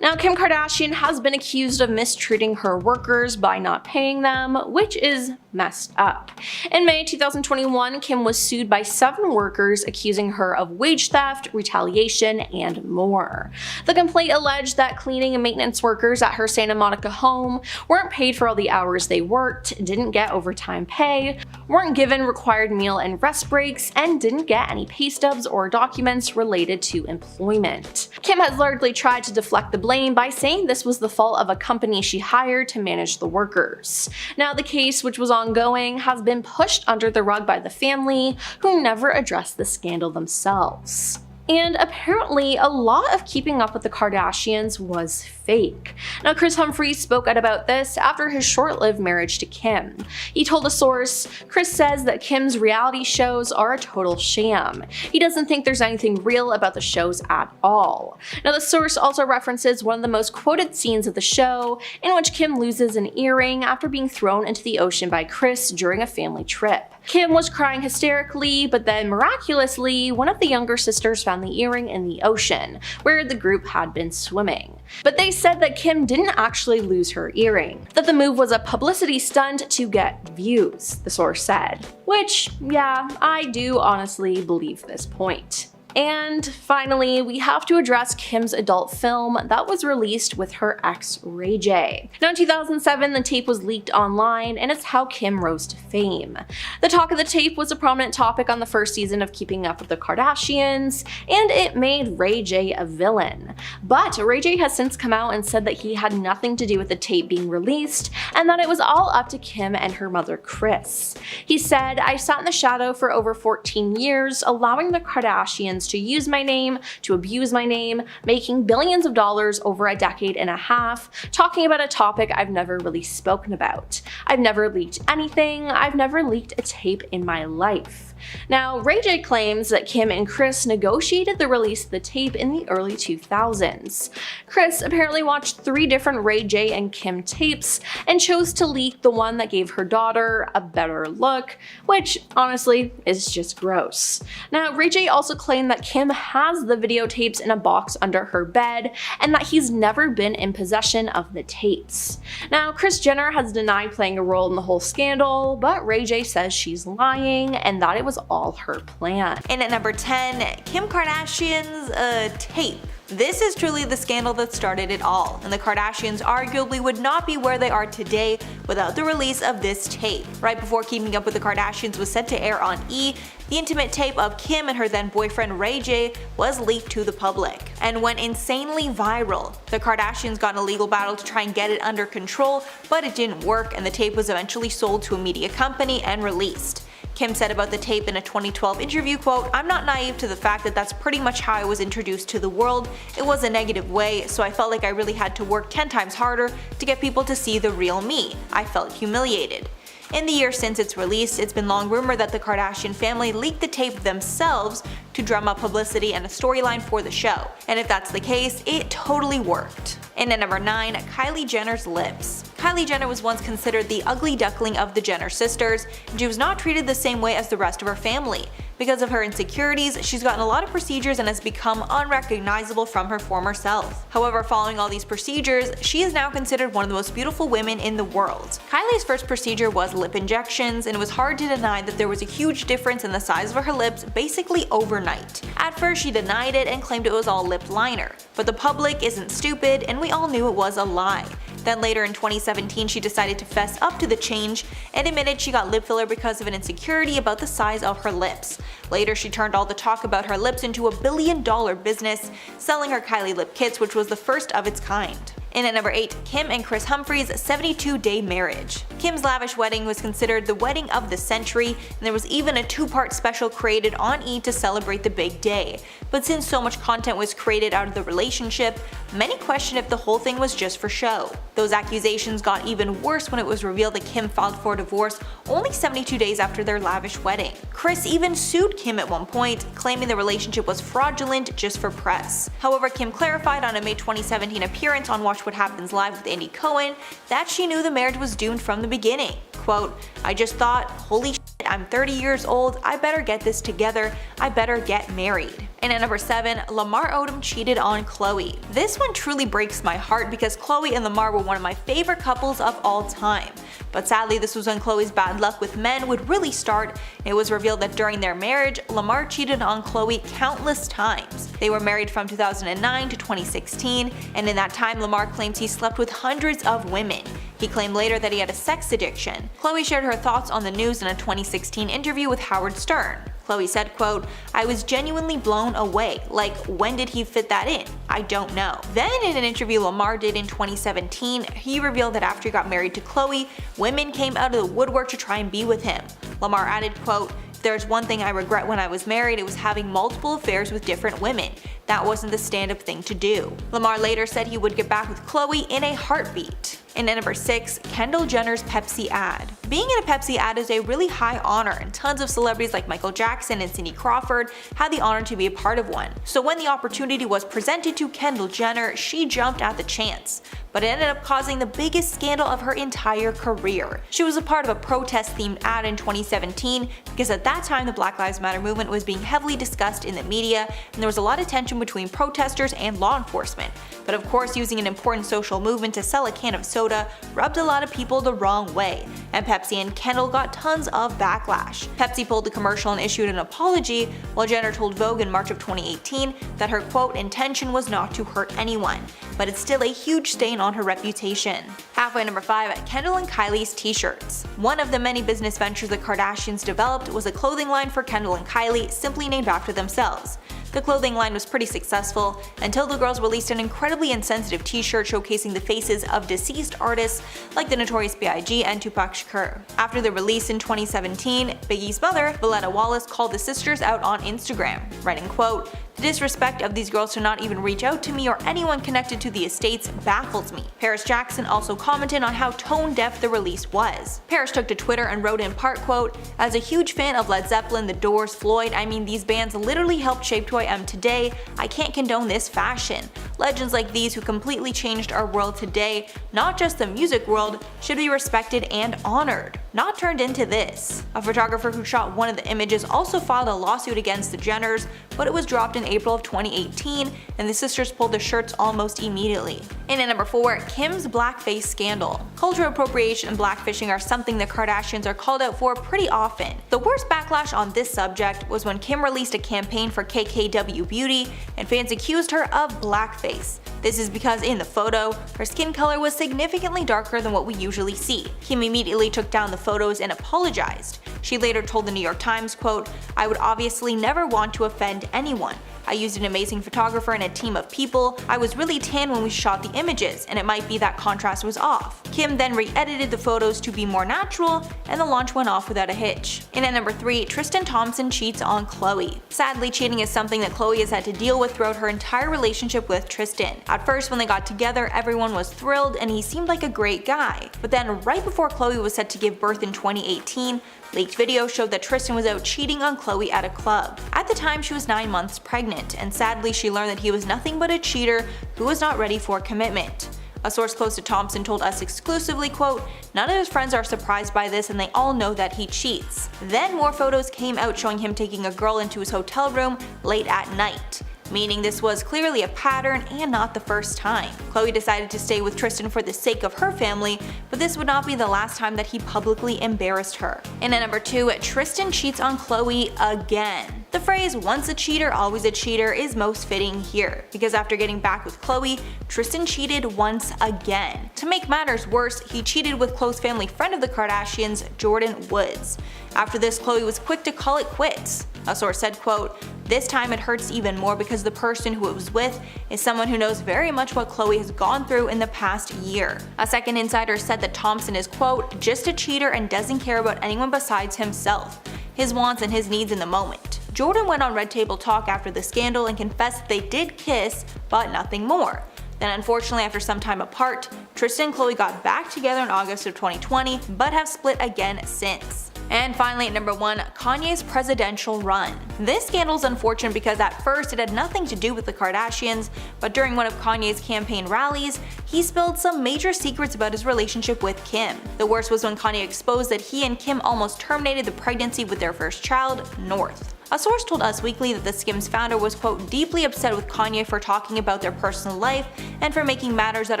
Now, Kim Kardashian has been accused of mistreating her workers by not paying them, which is messed up. In May 2021, Kim was sued by 7 workers accusing her of wage theft, retaliation, and more. The complaint alleged that cleaning and maintenance workers at her Santa Monica home weren't paid for all the hours they worked, didn't get overtime pay, weren't given required meal and rest breaks, and didn't get any pay stubs or documents related to employment. Kim has largely tried to deflect the blame by saying this was the fault of a company she hired to manage the workers. Now, the case, which was ongoing, has been pushed under the rug by the family, who never addressed the scandal themselves. And apparently, a lot of keeping up with the Kardashians was fake. Now, Kris Humphries spoke out about this after his short-lived marriage to Kim. He told a source, "Kris says that Kim's reality shows are a total sham. He doesn't think there's anything real about the shows at all." Now, the source also references one of the most quoted scenes of the show, in which Kim loses an earring after being thrown into the ocean by Kris during a family trip. Kim was crying hysterically, but then miraculously, one of the younger sisters found the earring in the ocean, where the group had been swimming. But they said that Kim didn't actually lose her earring, that the move was a publicity stunt to get views, the source said. Which, yeah, I do honestly believe this point. And finally, we have to address Kim's adult film that was released with her ex Ray J. Now, in 2007, the tape was leaked online, and it's how Kim rose to fame. The talk of the tape was a prominent topic on the first season of Keeping Up with the Kardashians, and it made Ray J a villain. But Ray J has since come out and said that he had nothing to do with the tape being released, and that it was all up to Kim and her mother Kris. He said, "I sat in the shadow for over 14 years, allowing the Kardashians to use my name, to abuse my name, making billions of dollars over a decade and a half, talking about a topic I've never really spoken about. I've never leaked anything. I've never leaked a tape in my life." Now, Ray J claims that Kim and Kris negotiated the release of the tape in the early 2000s. Kris apparently watched 3 different Ray J and Kim tapes and chose to leak the one that gave her daughter a better look, which honestly is just gross. Now, Ray J also claimed that Kim has the videotapes in a box under her bed and that he's never been in possession of the tapes. Now, Kris Jenner has denied playing a role in the whole scandal, but Ray J says she's lying and that it was all her plan. And at number 10, Kim Kardashian's tape. This is truly the scandal that started it all, and the Kardashians arguably would not be where they are today without the release of this tape. Right before Keeping Up with the Kardashians was set to air on E!, the intimate tape of Kim and her then boyfriend Ray J was leaked to the public and went insanely viral. The Kardashians got in a legal battle to try and get it under control, but it didn't work, and the tape was eventually sold to a media company and released. Kim said about the tape in a 2012 interview, quote, "I'm not naive to the fact that that's pretty much how I was introduced to the world. It was a negative way, so I felt like I really had to work 10 times harder to get people to see the real me. I felt humiliated." In the years since its release, it's been long rumored that the Kardashian family leaked the tape themselves to drum up publicity and a storyline for the show. And if that's the case, it totally worked. And at number 9, Kylie Jenner's lips. Kylie Jenner was once considered the ugly duckling of the Jenner sisters, and she was not treated the same way as the rest of her family. Because of her insecurities, she's gotten a lot of procedures and has become unrecognizable from her former self. However, following all these procedures, she is now considered one of the most beautiful women in the world. Kylie's first procedure was lip injections, and it was hard to deny that there was a huge difference in the size of her lips basically overnight. At first, she denied it and claimed it was all lip liner, but the public isn't stupid, and we all knew it was a lie. Then later in 2017, she decided to fess up to the change and admitted she got lip filler because of an insecurity about the size of her lips. Later, she turned all the talk about her lips into a billion-dollar business, selling her Kylie lip kits, which was the first of its kind. And at number 8, Kim and Kris Humphries' 72-day marriage. Kim's lavish wedding was considered the wedding of the century, and there was even a 2-part special created on E! To celebrate the big day. But since so much content was created out of the relationship, many question if the whole thing was just for show. Those accusations got even worse when it was revealed that Kim filed for divorce only 72 days after their lavish wedding. Kris even sued Kim at one point, claiming the relationship was fraudulent just for press. However, Kim clarified on a May 2017 appearance on Watch What Happens Live with Andy Cohen that she knew the marriage was doomed from the beginning. Quote, "I just thought, holy shit, I'm 30 years old, I better get this together, I better get married. And at number 7, Lamar Odom cheated on Khloe. This one truly breaks my heart because Khloe and Lamar were one of my favorite couples of all time. But sadly, this was when Khloe's bad luck with men would really start. It was revealed that during their marriage, Lamar cheated on Khloe countless times. They were married from 2009 to 2016, and in that time Lamar claims he slept with hundreds of women. He claimed later that he had a sex addiction. Khloe shared her thoughts on the news in a 2016 interview with Howard Stern. Khloe said, quote, "I was genuinely blown away. Like, when did he fit that in? I don't know." Then in an interview Lamar did in 2017, he revealed that after he got married to Khloe, women came out of the woodwork to try and be with him. Lamar added, quote, "If there's one thing I regret when I was married, it was having multiple affairs with different women. That wasn't the stand-up thing to do." Lamar later said he would get back with Khloe in a heartbeat. And at number 6, Kendall Jenner's Pepsi ad. Being in a Pepsi ad is a really high honor, and tons of celebrities like Michael Jackson and Cindy Crawford had the honor to be a part of one. So when the opportunity was presented to Kendall Jenner, she jumped at the chance. But it ended up causing the biggest scandal of her entire career. She was a part of a protest-themed ad in 2017 because at that time the Black Lives Matter movement was being heavily discussed in the media, and there was a lot of tension between protesters and law enforcement. But of course, using an important social movement to sell a can of soda rubbed a lot of people the wrong way, and Pepsi and Kendall got tons of backlash. Pepsi pulled the commercial and issued an apology, while Jenner told Vogue in March of 2018 that her quote intention was not to hurt anyone, but it's still a huge stain on her reputation. Halfway number 5, Kendall and Kylie's t-shirts. One of the many business ventures the Kardashians developed was a clothing line for Kendall and Kylie, simply named after themselves. The clothing line was pretty successful until the girls released an incredibly insensitive t-shirt showcasing the faces of deceased artists like the Notorious B.I.G. and Tupac Shakur. After the release in 2017, Biggie's mother, Valletta Wallace, called the sisters out on Instagram, writing, quote, "The disrespect of these girls to not even reach out to me or anyone connected to the estates baffles me." Paris Jackson also commented on how tone-deaf the release was. Paris took to Twitter and wrote in part, quote, "As a huge fan of Led Zeppelin, The Doors, Floyd, I mean these bands literally helped shape who I am today. I can't condone this fashion. Legends like these who completely changed our world today, not just the music world, should be respected and honored, not turned into this." A photographer who shot one of the images also filed a lawsuit against the Jenners, but it was dropped in April of 2018, and the sisters pulled their shirts almost immediately. And at number 4, Kim's blackface scandal. Cultural appropriation and blackfishing are something the Kardashians are called out for pretty often. The worst backlash on this subject was when Kim released a campaign for KKW Beauty, and fans accused her of blackface. This is because in the photo, her skin color was significantly darker than what we usually see. Kim immediately took down the photos and apologized. She later told the New York Times, quote, "I would obviously never want to offend anyone. I used an amazing photographer and a team of people. I was really tan when we shot the images, and it might be that contrast was off." Kim then re-edited the photos to be more natural, and the launch went off without a hitch. And at number 3, Tristan Thompson cheats on Khloe. Sadly, cheating is something that Khloe has had to deal with throughout her entire relationship with Tristan. At first, when they got together, everyone was thrilled and he seemed like a great guy. But then, right before Khloe was set to give birth in 2018, leaked video showed that Tristan was out cheating on Khloe at a club. At the time, she was 9 months pregnant, and sadly she learned that he was nothing but a cheater who was not ready for commitment. A source close to Thompson told us exclusively, quote, "None of his friends are surprised by this and they all know that he cheats." Then more photos came out showing him taking a girl into his hotel room late at night, meaning this was clearly a pattern and not the first time. Khloe decided to stay with Tristan for the sake of her family, but this would not be the last time that he publicly embarrassed her. And at number 2, Tristan cheats on Khloe again. The phrase "once a cheater, always a cheater" is most fitting here, because after getting back with Khloe, Tristan cheated once again. To make matters worse, he cheated with close family friend of the Kardashians, Jordan Woods. After this, Khloe was quick to call it quits. A source said, quote, "This time it hurts even more because the person who it was with is someone who knows very much what Khloe has gone through in the past year." A second insider said that Thompson is, quote, "just a cheater and doesn't care about anyone besides himself, his wants and his needs in the moment." Jordan went on Red Table Talk after the scandal and confessed that they did kiss, but nothing more. Then unfortunately, after some time apart, Tristan and Khloe got back together in August of 2020, but have split again since. And finally at number 1, Kanye's presidential run. This scandal is unfortunate because at first it had nothing to do with the Kardashians, but during one of Kanye's campaign rallies, he spilled some major secrets about his relationship with Kim. The worst was when Kanye exposed that he and Kim almost terminated the pregnancy with their first child, North. A source told Us Weekly that the Skims founder was quote deeply upset with Kanye for talking about their personal life and for making matters that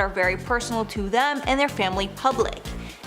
are very personal to them and their family public.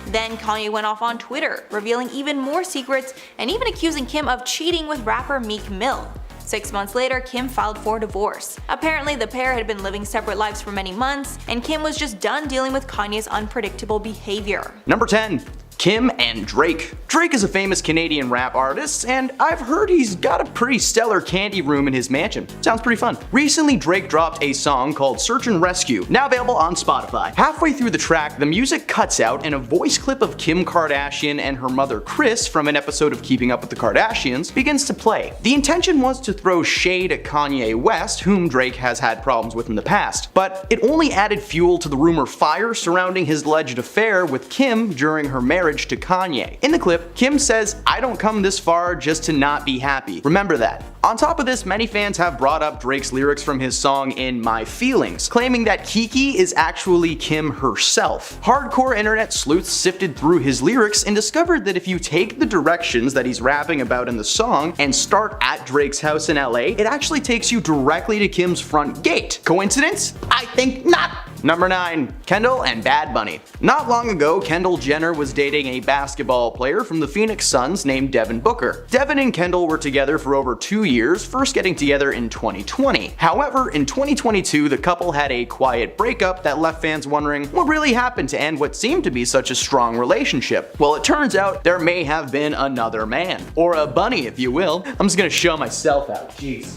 Then Kanye went off on Twitter, revealing even more secrets and even accusing Kim of cheating with rapper Meek Mill. 6 months later, Kim filed for divorce. Apparently, the pair had been living separate lives for many months, and Kim was just done dealing with Kanye's unpredictable behavior. Number 10. Kim and Drake. Drake is a famous Canadian rap artist, and I've heard he's got a pretty stellar candy room in his mansion. Sounds pretty fun. Recently, Drake dropped a song called Search and Rescue, now available on Spotify. Halfway through the track, the music cuts out and a voice clip of Kim Kardashian and her mother Kris from an episode of Keeping Up with the Kardashians begins to play. The intention was to throw shade at Kanye West, whom Drake has had problems with in the past, but it only added fuel to the rumor fire surrounding his alleged affair with Kim during her marriage to Kanye. In the clip, Kim says, "I don't come this far just to not be happy. Remember that." On top of this, many fans have brought up Drake's lyrics from his song In My Feelings, claiming that Kiki is actually Kim herself. Hardcore internet sleuths sifted through his lyrics and discovered that if you take the directions that he's rapping about in the song and start at Drake's house in LA, it actually takes you directly to Kim's front gate. Coincidence? I think not. Number 9. Kendall and Bad Bunny. Not long ago, Kendall Jenner was dating a basketball player from the Phoenix Suns named Devin Booker. Devin and Kendall were together for over 2 years, first getting together in 2020. However, in 2022, the couple had a quiet breakup that left fans wondering what really happened to end what seemed to be such a strong relationship. Well, it turns out there may have been another man. Or a bunny, if you will. I'm just gonna show myself out. Jeez.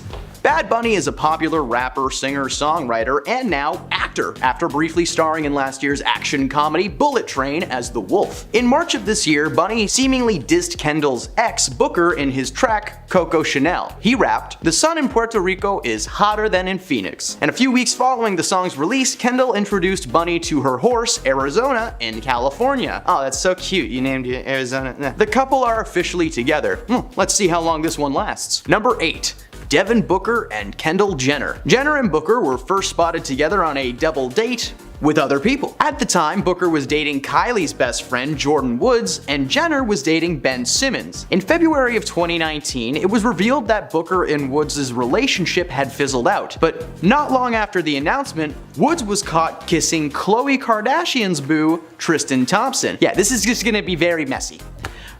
Bad Bunny is a popular rapper, singer, songwriter, and now actor, after briefly starring in last year's action comedy Bullet Train as the Wolf. In March of this year, Bunny seemingly dissed Kendall's ex, Booker, in his track Coco Chanel. He rapped, "The sun in Puerto Rico is hotter than in Phoenix." And a few weeks following the song's release, Kendall introduced Bunny to her horse, Arizona, in California. Oh, that's so cute, you named it Arizona. The couple are officially together. Let's see how long this one lasts. Number 8. Devin Booker and Kendall Jenner. Jenner and Booker were first spotted together on a double date with other people. At the time, Booker was dating Kylie's best friend, Jordan Woods, and Jenner was dating Ben Simmons. In February of 2019, it was revealed that Booker and Woods' relationship had fizzled out. But not long after the announcement, Woods was caught kissing Khloe Kardashian's boo, Tristan Thompson. Yeah, this is just gonna be very messy.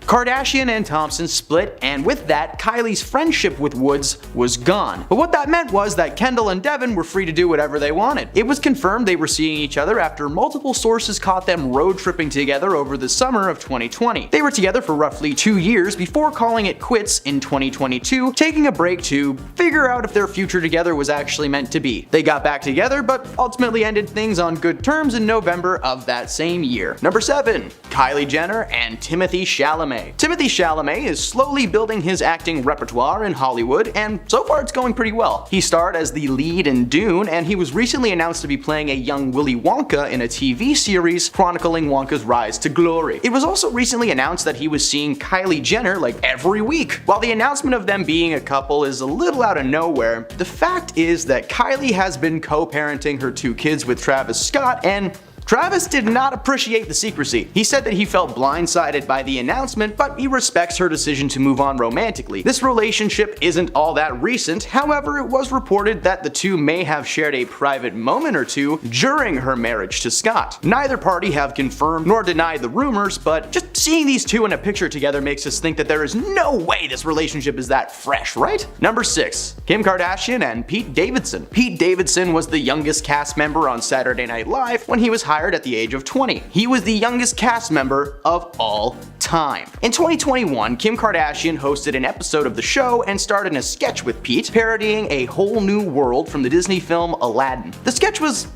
Kardashian and Thompson split, and with that, Kylie's friendship with Woods was gone. But what that meant was that Kendall and Devin were free to do whatever they wanted. It was confirmed they were seeing each other after multiple sources caught them road tripping together over the summer of 2020. They were together for roughly 2 years before calling it quits in 2022, taking a break to figure out if their future together was actually meant to be. They got back together, but ultimately ended things on good terms in November of that same year. Number 7. Kylie Jenner and Timothée Chalamet. Timothée Chalamet is slowly building his acting repertoire in Hollywood, and so far it's going pretty well. He starred as the lead in Dune, and he was recently announced to be playing a young Willy Wonka in a TV series chronicling Wonka's rise to glory. It was also recently announced that he was seeing Kylie Jenner like every week. While the announcement of them being a couple is a little out of nowhere, the fact is that Kylie has been co-parenting her 2 kids with Travis Scott, and Travis did not appreciate the secrecy. He said that he felt blindsided by the announcement, but he respects her decision to move on romantically. This relationship isn't all that recent, however, it was reported that the two may have shared a private moment or two during her marriage to Scott. Neither party have confirmed nor denied the rumors, but just seeing these two in a picture together makes us think that there is no way this relationship is that fresh, right? Number 6. Kim Kardashian and Pete Davidson. Pete Davidson was the youngest cast member on Saturday Night Live when he was hired at the age of 20. He was the youngest cast member of all time. In 2021, Kim Kardashian hosted an episode of the show and starred in a sketch with Pete, parodying A Whole New World from the Disney film Aladdin. The sketch was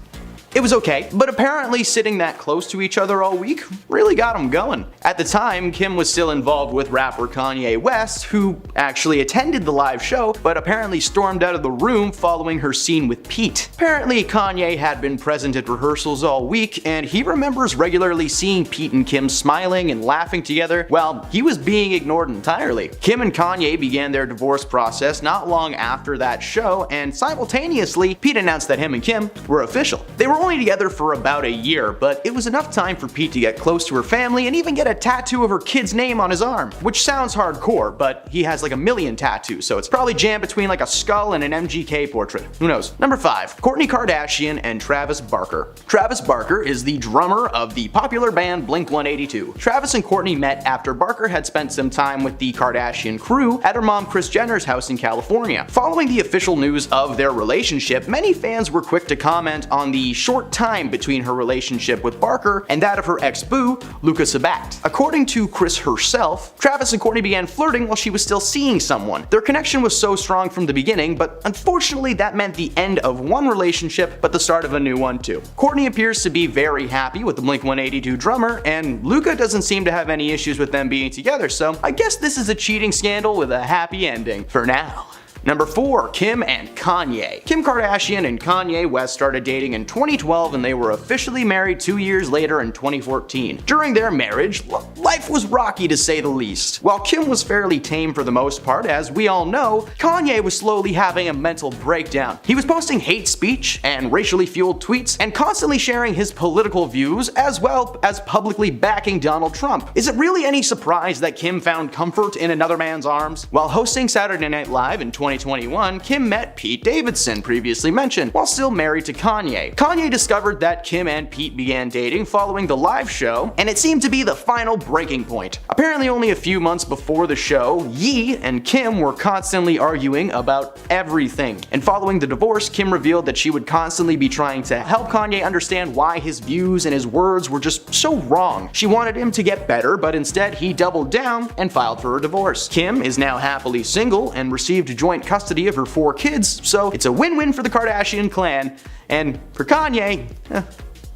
It was okay, but apparently sitting that close to each other all week really got them going. At the time, Kim was still involved with rapper Kanye West, who actually attended the live show, but apparently stormed out of the room following her scene with Pete. Apparently, Kanye had been present at rehearsals all week, and he remembers regularly seeing Pete and Kim smiling and laughing together while he was being ignored entirely. Kim and Kanye began their divorce process not long after that show, and simultaneously, Pete announced that him and Kim were official. They were only together for about a year, but it was enough time for Pete to get close to her family and even get a tattoo of her kid's name on his arm, which sounds hardcore, but he has like a million tattoos, so it's probably jammed between like a skull and an MGK portrait. Who knows? Number 5. Kourtney Kardashian and Travis Barker. Travis Barker is the drummer of the popular band Blink-182. Travis and Kourtney met after Barker had spent some time with the Kardashian crew at her mom Kris Jenner's house in California. Following the official news of their relationship, many fans were quick to comment on the short time between her relationship with Barker and that of her ex-boo, Luka Sabat. According to Kris herself, Travis and Kourtney began flirting while she was still seeing someone. Their connection was so strong from the beginning, but unfortunately that meant the end of one relationship but the start of a new one too. Kourtney appears to be very happy with the Blink-182 drummer, and Luka doesn't seem to have any issues with them being together, so I guess this is a cheating scandal with a happy ending for now. Number 4. Kim and Kanye. Kim Kardashian and Kanye West started dating in 2012 and they were officially married 2 years later in 2014. During their marriage, life was rocky to say the least. While Kim was fairly tame for the most part, as we all know, Kanye was slowly having a mental breakdown. He was posting hate speech and racially fueled tweets and constantly sharing his political views as well as publicly backing Donald Trump. Is it really any surprise that Kim found comfort in another man's arms? While hosting Saturday Night Live in 2021, Kim met Pete Davidson, previously mentioned, while still married to Kanye. Kanye discovered that Kim and Pete began dating following the live show, and it seemed to be the final breaking point. Apparently only a few months before the show, Ye and Kim were constantly arguing about everything. And following the divorce, Kim revealed that she would constantly be trying to help Kanye understand why his views and his words were just so wrong. She wanted him to get better, but instead he doubled down and filed for a divorce. Kim is now happily single and received joint custody of her 4 kids, so it's a win-win for the Kardashian clan, and for Kanye,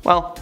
well,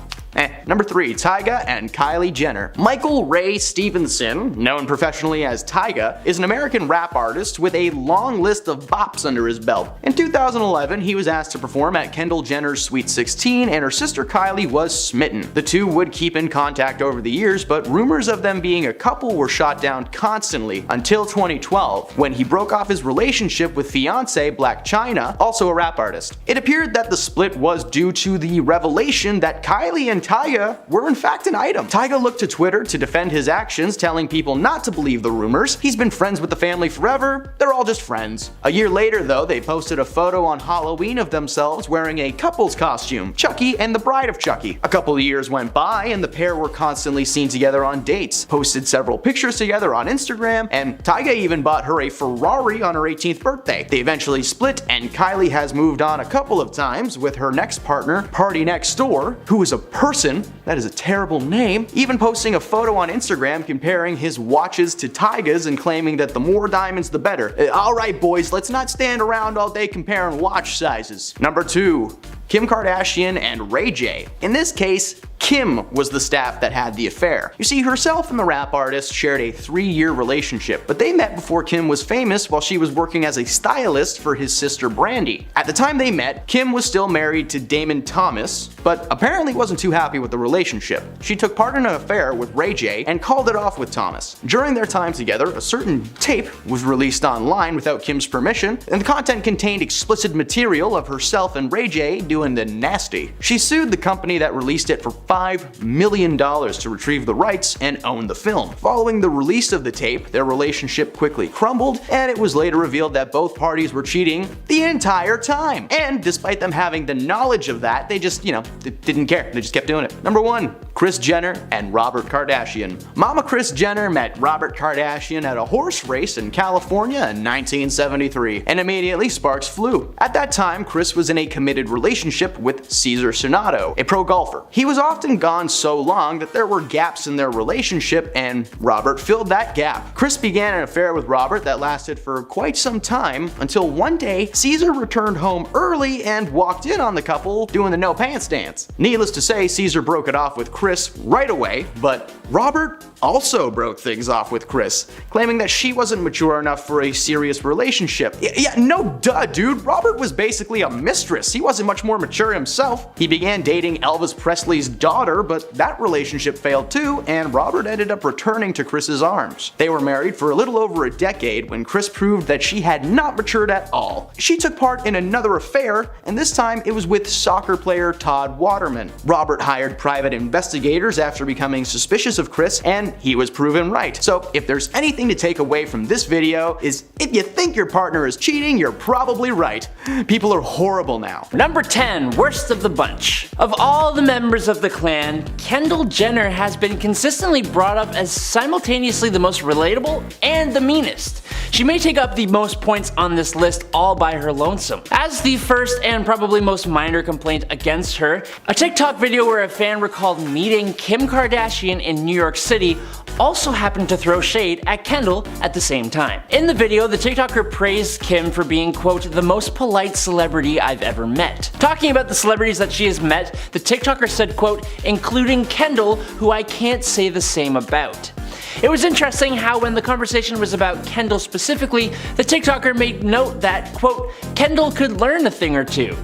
Number 3. Tyga and Kylie Jenner. Michael Ray Stevenson, known professionally as Tyga, is an American rap artist with a long list of bops under his belt. In 2011, he was asked to perform at Kendall Jenner's Sweet 16, and her sister Kylie was smitten. The two would keep in contact over the years, but rumors of them being a couple were shot down constantly until 2012, when he broke off his relationship with fiancée Blac Chyna, also a rap artist. It appeared that the split was due to the revelation that Kylie and Tyga were in fact an item. Tyga looked to Twitter to defend his actions, telling people not to believe the rumors. He's been friends with the family forever, they're all just friends. A year later though, they posted a photo on Halloween of themselves wearing a couple's costume, Chucky and the bride of Chucky. A couple of years went by and the pair were constantly seen together on dates, posted several pictures together on Instagram, and Tyga even bought her a Ferrari on her 18th birthday. They eventually split, and Kylie has moved on a couple of times with her next partner, Party Next Door, who is a person, that is a terrible name, even posting a photo on Instagram comparing his watches to Tyga's and claiming that the more diamonds the better. Alright boys, let's not stand around all day comparing watch sizes. Number 2. Kim Kardashian and Ray J. In this case, Kim was the staff that had the affair. You see, herself and the rap artist shared a 3-year relationship, but they met before Kim was famous while she was working as a stylist for his sister Brandy. At the time they met, Kim was still married to Damon Thomas, but apparently wasn't too happy with the relationship. She took part in an affair with Ray J and called it off with Thomas. During their time together, a certain tape was released online without Kim's permission, and the content contained explicit material of herself and Ray J doing the nasty. She sued the company that released it for $5 million to retrieve the rights and own the film. Following the release of the tape, their relationship quickly crumbled, and it was later revealed that both parties were cheating the entire time. And despite them having the knowledge of that, they just, didn't care. They just kept doing it. Number 1. Kris Jenner and Robert Kardashian. Mama Kris Jenner met Robert Kardashian at a horse race in California in 1973, and immediately sparks flew. At that time, Kris was in a committed relationship with Cesar Sonato, a pro golfer. He was often often gone so long that there were gaps in their relationship, and Robert filled that gap. Kris began an affair with Robert that lasted for quite some time until one day Caesar returned home early and walked in on the couple doing the no pants dance. Needless to say, Caesar broke it off with Kris right away, but Robert also broke things off with Kris, claiming that she wasn't mature enough for a serious relationship. Yeah, no duh, dude. Robert was basically a mistress. He wasn't much more mature himself. He began dating Elvis Presley's daughter, but that relationship failed too, and Robert ended up returning to Kris's arms. They were married for a little over a decade when Kris proved that she had not matured at all. She took part in another affair, and this time it was with soccer player Todd Waterman. Robert hired private investigators after becoming suspicious of Kris, and he was proven right. So if there's anything to take away from this video is if you think your partner is cheating, you're probably right. People are horrible now. Number 10, worst of the bunch. Of all the members of the clan, Kendall Jenner has been consistently brought up as simultaneously the most relatable and the meanest. She may take up the most points on this list all by her lonesome. As the first and probably most minor complaint against her, a TikTok video where a fan recalled meeting Kim Kardashian in New York City also happened to throw shade at Kendall at the same time. In the video, the TikToker praised Kim for being, quote, the most polite celebrity I've ever met. Talking about the celebrities that she has met, the TikToker said, quote, including Kendall, who I can't say the same about. It was interesting how when the conversation was about Kendall specifically, the TikToker made note that, quote, Kendall could learn a thing or two.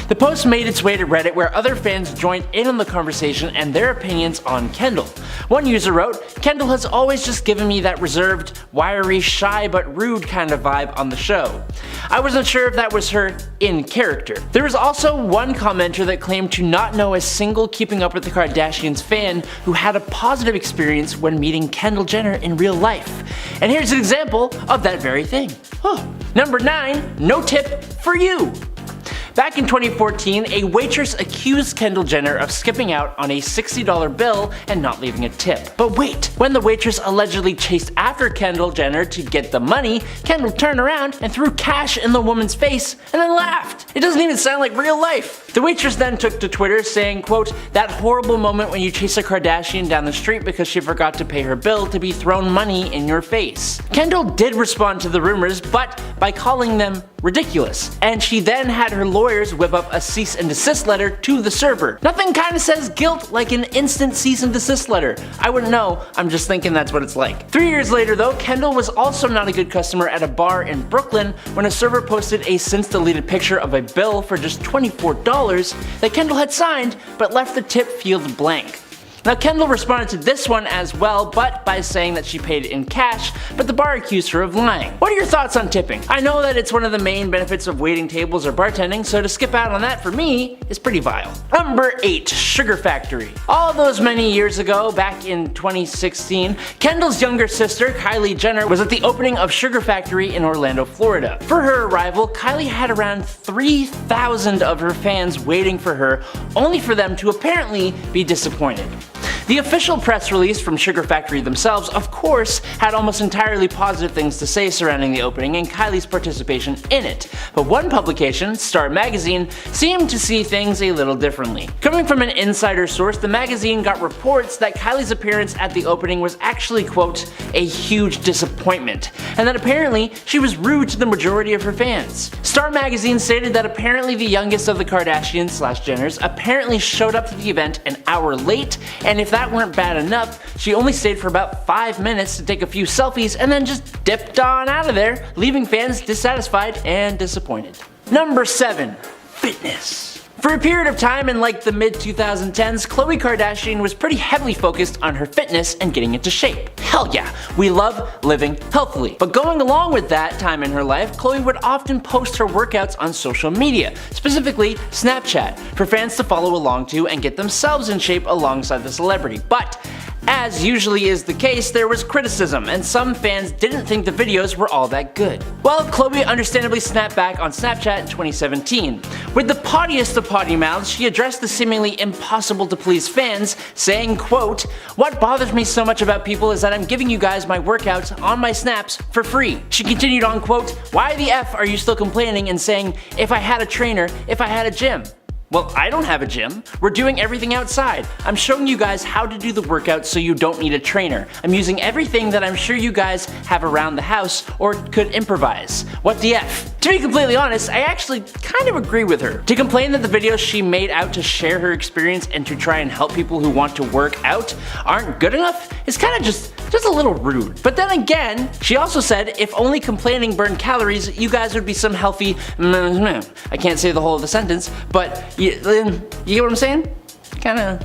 The post made its way to Reddit where other fans joined in on the conversation and their opinions on Kendall. One user wrote, Kendall has always just given me that reserved, wiry, shy but rude kind of vibe on the show. I wasn't sure if that was her in character. There was also one commenter that claimed to not know a single Keeping Up with the Kardashians fan who had a positive experience when meeting Kendall Jenner in real life. And here's an example of that very thing. Number 9, no tip for you. Back in 2014, a waitress accused Kendall Jenner of skipping out on a $60 bill and not leaving a tip. But wait, when the waitress allegedly chased after Kendall Jenner to get the money, Kendall turned around and threw cash in the woman's face and then laughed. It doesn't even sound like real life. The waitress then took to Twitter saying, quote, that horrible moment when you chase a Kardashian down the street because she forgot to pay her bill to be thrown money in your face. Kendall did respond to the rumors, but by calling them ridiculous, and she then had her lawyers whip up a cease and desist letter to the server. Nothing kinda says guilt like an instant cease and desist letter. I wouldn't know, I'm just thinking that's what it's like. 3 years later though, Kendall was also not a good customer at a bar in Brooklyn when a server posted a since deleted picture of a bill for just $24 that Kendall had signed but left the tip field blank. Now Kendall responded to this one as well, but by saying that she paid it in cash, but the bar accused her of lying. What are your thoughts on tipping? I know that it's one of the main benefits of waiting tables or bartending, so to skip out on that for me is pretty vile. Number 8, Sugar Factory. All those many years ago, back in 2016, Kendall's younger sister, Kylie Jenner, was at the opening of Sugar Factory in Orlando, Florida. For her arrival, Kylie had around 3,000 of her fans waiting for her, only for them to apparently be disappointed. The official press release from Sugar Factory themselves, of course, had almost entirely positive things to say surrounding the opening and Kylie's participation in it, but one publication, Star Magazine, seemed to see things a little differently. Coming from an insider source, the magazine got reports that Kylie's appearance at the opening was actually, quote, a huge disappointment, and that apparently she was rude to the majority of her fans. Star Magazine stated that apparently the youngest of the Kardashians/Jenners apparently showed up to the event an hour late, and if that weren't bad enough, she only stayed for about 5 minutes to take a few selfies and then just dipped on out of there, leaving fans dissatisfied and disappointed. Number 7, fitness. For a period of time in like the mid-2010s, Khloe Kardashian was pretty heavily focused on her fitness and getting into shape. Hell yeah, we love living healthily. But going along with that time in her life, Khloe would often post her workouts on social media, specifically Snapchat, for fans to follow along to and get themselves in shape alongside the celebrity. But as usually is the case, there was criticism, and some fans didn't think the videos were all that good. Well, Khloe understandably snapped back on Snapchat in 2017. With the pottiest of potty mouths, she addressed the seemingly impossible to please fans, saying, quote, what bothers me so much about people is that I'm giving you guys my workouts on my snaps for free. She continued on, quote, why the F are you still complaining and saying, if I had a trainer, if I had a gym? Well, I don't have a gym. We're doing everything outside. I'm showing you guys how to do the workout so you don't need a trainer. I'm using everything that I'm sure you guys have around the house or could improvise. What the F? To be completely honest, I actually kind of agree with her. To complain that the videos she made out to share her experience and to try and help people who want to work out aren't good enough is kind of just a little rude. But then again, she also said if only complaining burned calories, you guys would be some healthy I can't say the whole of the sentence, but you get what I'm saying? Kinda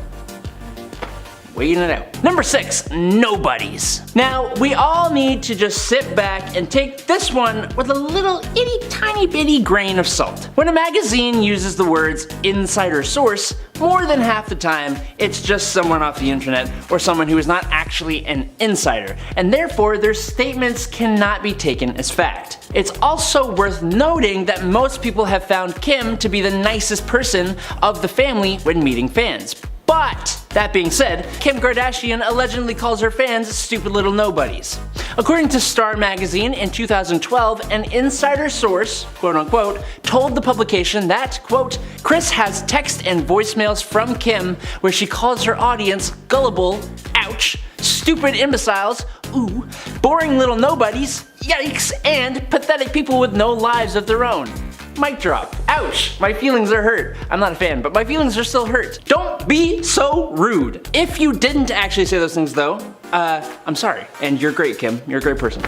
waiting it out. Number 6, nobodies. Now, we all need to just sit back and take this one with a little itty tiny bitty grain of salt. When a magazine uses the words insider source, more than half the time, it's just someone off the internet or someone who is not actually an insider, and therefore their statements cannot be taken as fact. It's also worth noting that most people have found Kim to be the nicest person of the family when meeting fans. But, that being said, Kim Kardashian allegedly calls her fans stupid little nobodies. According to Star magazine, in 2012, an insider source, quote unquote, told the publication that, quote, Kris has text and voicemails from Kim where she calls her audience gullible, ouch, stupid imbeciles, ooh, boring little nobodies, yikes, and pathetic people with no lives of their own. Mic drop. Ouch, my feelings are hurt. I'm not a fan, but my feelings are still hurt. Don't be so rude. If you didn't actually say those things though, I'm sorry. And you're great, Kim. You're a great person.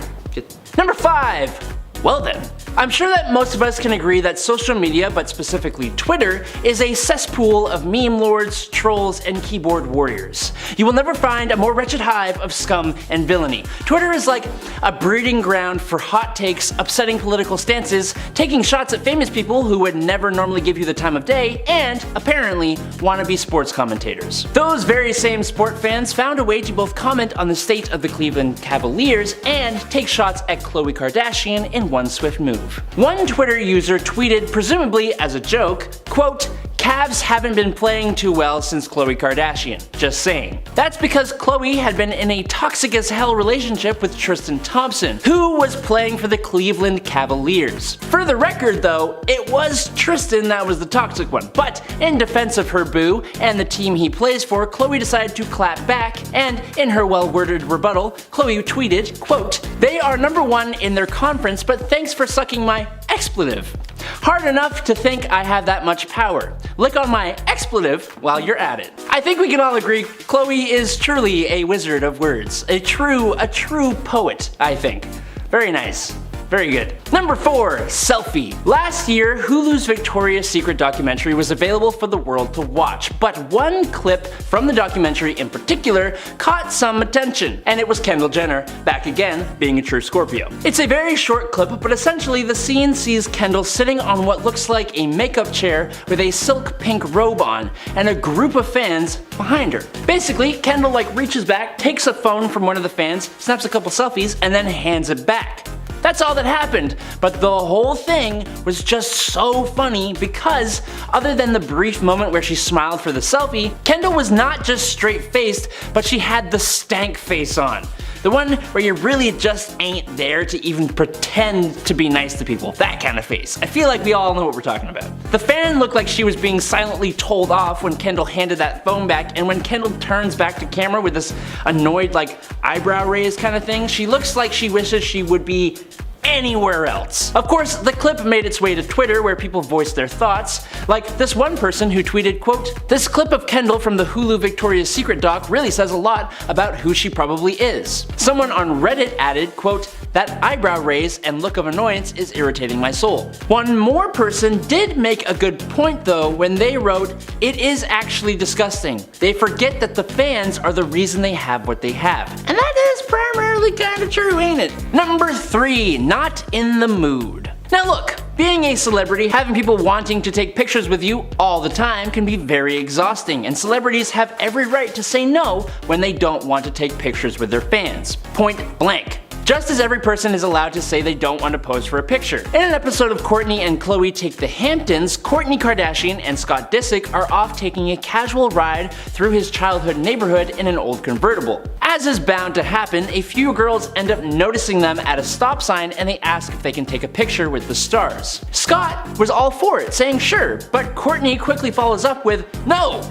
Number 5. Well then, I'm sure that most of us can agree that social media, but specifically Twitter, is a cesspool of meme lords, trolls, and keyboard warriors. You will never find a more wretched hive of scum and villainy. Twitter is like a breeding ground for hot takes, upsetting political stances, taking shots at famous people who would never normally give you the time of day, and apparently wannabe sports commentators. Those very same sport fans found a way to both comment on the state of the Cleveland Cavaliers and take shots at Khloe Kardashian in one swift move. One Twitter user tweeted, presumably as a joke, quote, Cavs haven't been playing too well since Khloe Kardashian. Just saying. That's because Khloe had been in a toxic as hell relationship with Tristan Thompson, who was playing for the Cleveland Cavaliers. For the record though, it was Tristan that was the toxic one, but in defense of her boo and the team he plays for, Khloe decided to clap back, and in her well-worded rebuttal, Khloe tweeted, quote, they are #1 in their conference, but thanks for sucking my expletive. Hard enough to think I have that much power. Lick on my expletive while you're at it. I think we can all agree Khloe is truly a wizard of words. A true poet, I think. Very nice. Very good. Number 4, selfie. Last year, Hulu's Victoria's Secret documentary was available for the world to watch, but one clip from the documentary in particular caught some attention, and it was Kendall Jenner, back again, being a true Scorpio. It's a very short clip, but essentially the scene sees Kendall sitting on what looks like a makeup chair with a silk pink robe on, and a group of fans behind her. Basically, Kendall reaches back, takes a phone from one of the fans, snaps a couple selfies, and then hands it back. That's all that happened, but the whole thing was just so funny because, other than the brief moment where she smiled for the selfie, Kendall was not just straight-faced, but she had the stank face on. The one where you really just ain't there to even pretend to be nice to people. That kind of face. I feel like we all know what we're talking about. The fan looked like she was being silently told off when Kendall handed that phone back, and when Kendall turns back to camera with this annoyed eyebrow raise kind of thing, she looks like she wishes she would be anywhere else. Of course, the clip made its way to Twitter where people voiced their thoughts, like this one person who tweeted, quote, this clip of Kendall from the Hulu Victoria's Secret doc really says a lot about who she probably is. Someone on Reddit added, quote, that eyebrow raise and look of annoyance is irritating my soul. One more person did make a good point though when they wrote, it is actually disgusting. They forget that the fans are the reason they have what they have. And that is primarily kind of true, ain't it? Number 3, not in the mood. Now look, being a celebrity, having people wanting to take pictures with you all the time can be very exhausting, and celebrities have every right to say no when they don't want to take pictures with their fans. Point blank. just as every person is allowed to say they don't want to pose for a picture. In an episode of Kourtney and Khloe Take the Hamptons, Kourtney Kardashian and Scott Disick are off taking a casual ride through his childhood neighborhood in an old convertible. As is bound to happen, a few girls end up noticing them at a stop sign and they ask if they can take a picture with the stars. Scott was all for it, saying sure, but Kourtney quickly follows up with no!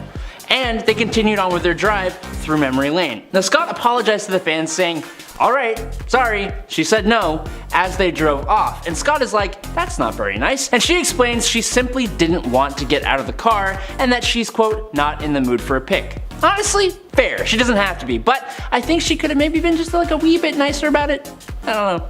And they continued on with their drive through memory lane. Now Scott apologized to the fans saying, "Alright, sorry," she said no, as they drove off, and Scott is like, "That's not very nice," and she explains she simply didn't want to get out of the car and that she's quote, "not in the mood for a pic." Honestly, fair, she doesn't have to be, but I think she could have maybe been just like a wee bit nicer about it. I don't know.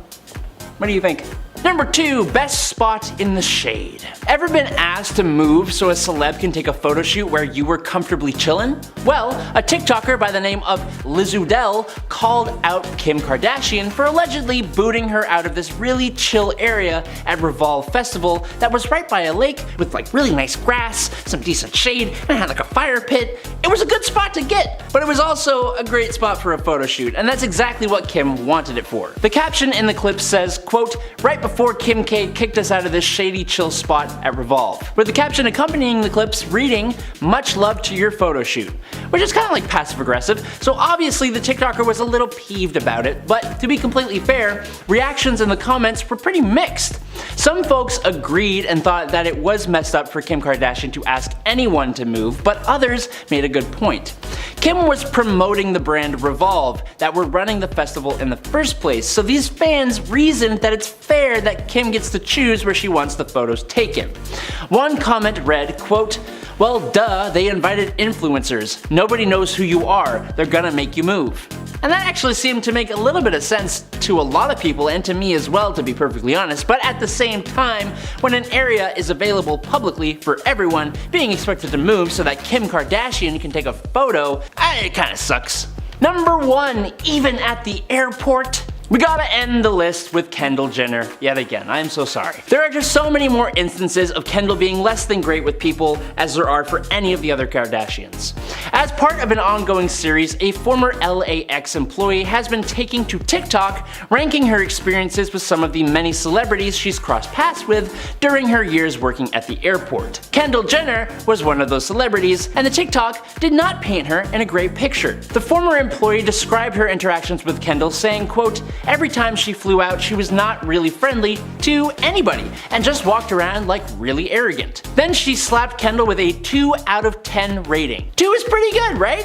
What do you think? Number 2, best spot in the shade. Ever been asked to move so a celeb can take a photo shoot where you were comfortably chillin'? Well, a TikToker by the name of Lizudel called out Kim Kardashian for allegedly booting her out of this really chill area at Revolve Festival that was right by a lake with like really nice grass, some decent shade, and it had like a fire pit. It was a good spot to get, but it was also a great spot for a photo shoot, and that's exactly what Kim wanted it for. The caption in the clip says, quote, "Right before Kim K kicked us out of this shady chill spot at Revolve," with the caption accompanying the clips reading, "Much love to your photo shoot," which is kind of like passive aggressive, so obviously the TikToker was a little peeved about it, but to be completely fair, reactions in the comments were pretty mixed. Some folks agreed and thought that it was messed up for Kim Kardashian to ask anyone to move, but others made a good point. Kim was promoting the brand Revolve that were running the festival in the first place, so these fans reasoned that it's fair that Kim gets to choose where she wants the photos taken. One comment read, quote, "Well duh, they invited influencers. Nobody knows who you are. They're gonna make you move." And that actually seemed to make a little bit of sense to a lot of people and to me as well, to be perfectly honest, but at the same time, when an area is available publicly for everyone, being expected to move so that Kim Kardashian can take a photo, it kinda sucks. Number 1, even at the airport. We gotta end the list with Kendall Jenner yet again. I am so sorry. There are just so many more instances of Kendall being less than great with people as there are for any of the other Kardashians. As part of an ongoing series, a former LAX employee has been taking to TikTok, ranking her experiences with some of the many celebrities she's crossed paths with during her years working at the airport. Kendall Jenner was one of those celebrities, and the TikTok did not paint her in a great picture. The former employee described her interactions with Kendall saying, quote, "Every time she flew out, she was not really friendly to anybody and just walked around like really arrogant." Then she slapped Kendall with a 2 out of 10 rating. 2 is pretty good, right?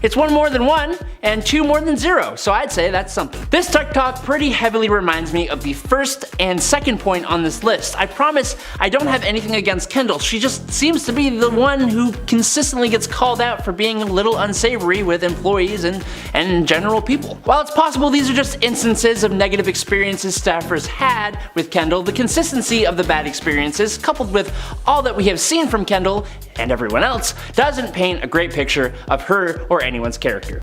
It's 1 more than 1 and 2 more than 0, so I'd say that's something. This TikTok pretty heavily reminds me of the first and second point on this list. I promise I don't have anything against Kendall, she just seems to be the one who consistently gets called out for being a little unsavory with employees and general people. While it's possible these are just instances of negative experiences staffers had with Kendall, the consistency of the bad experiences, coupled with all that we have seen from Kendall and everyone else, doesn't paint a great picture of her or anyone's character.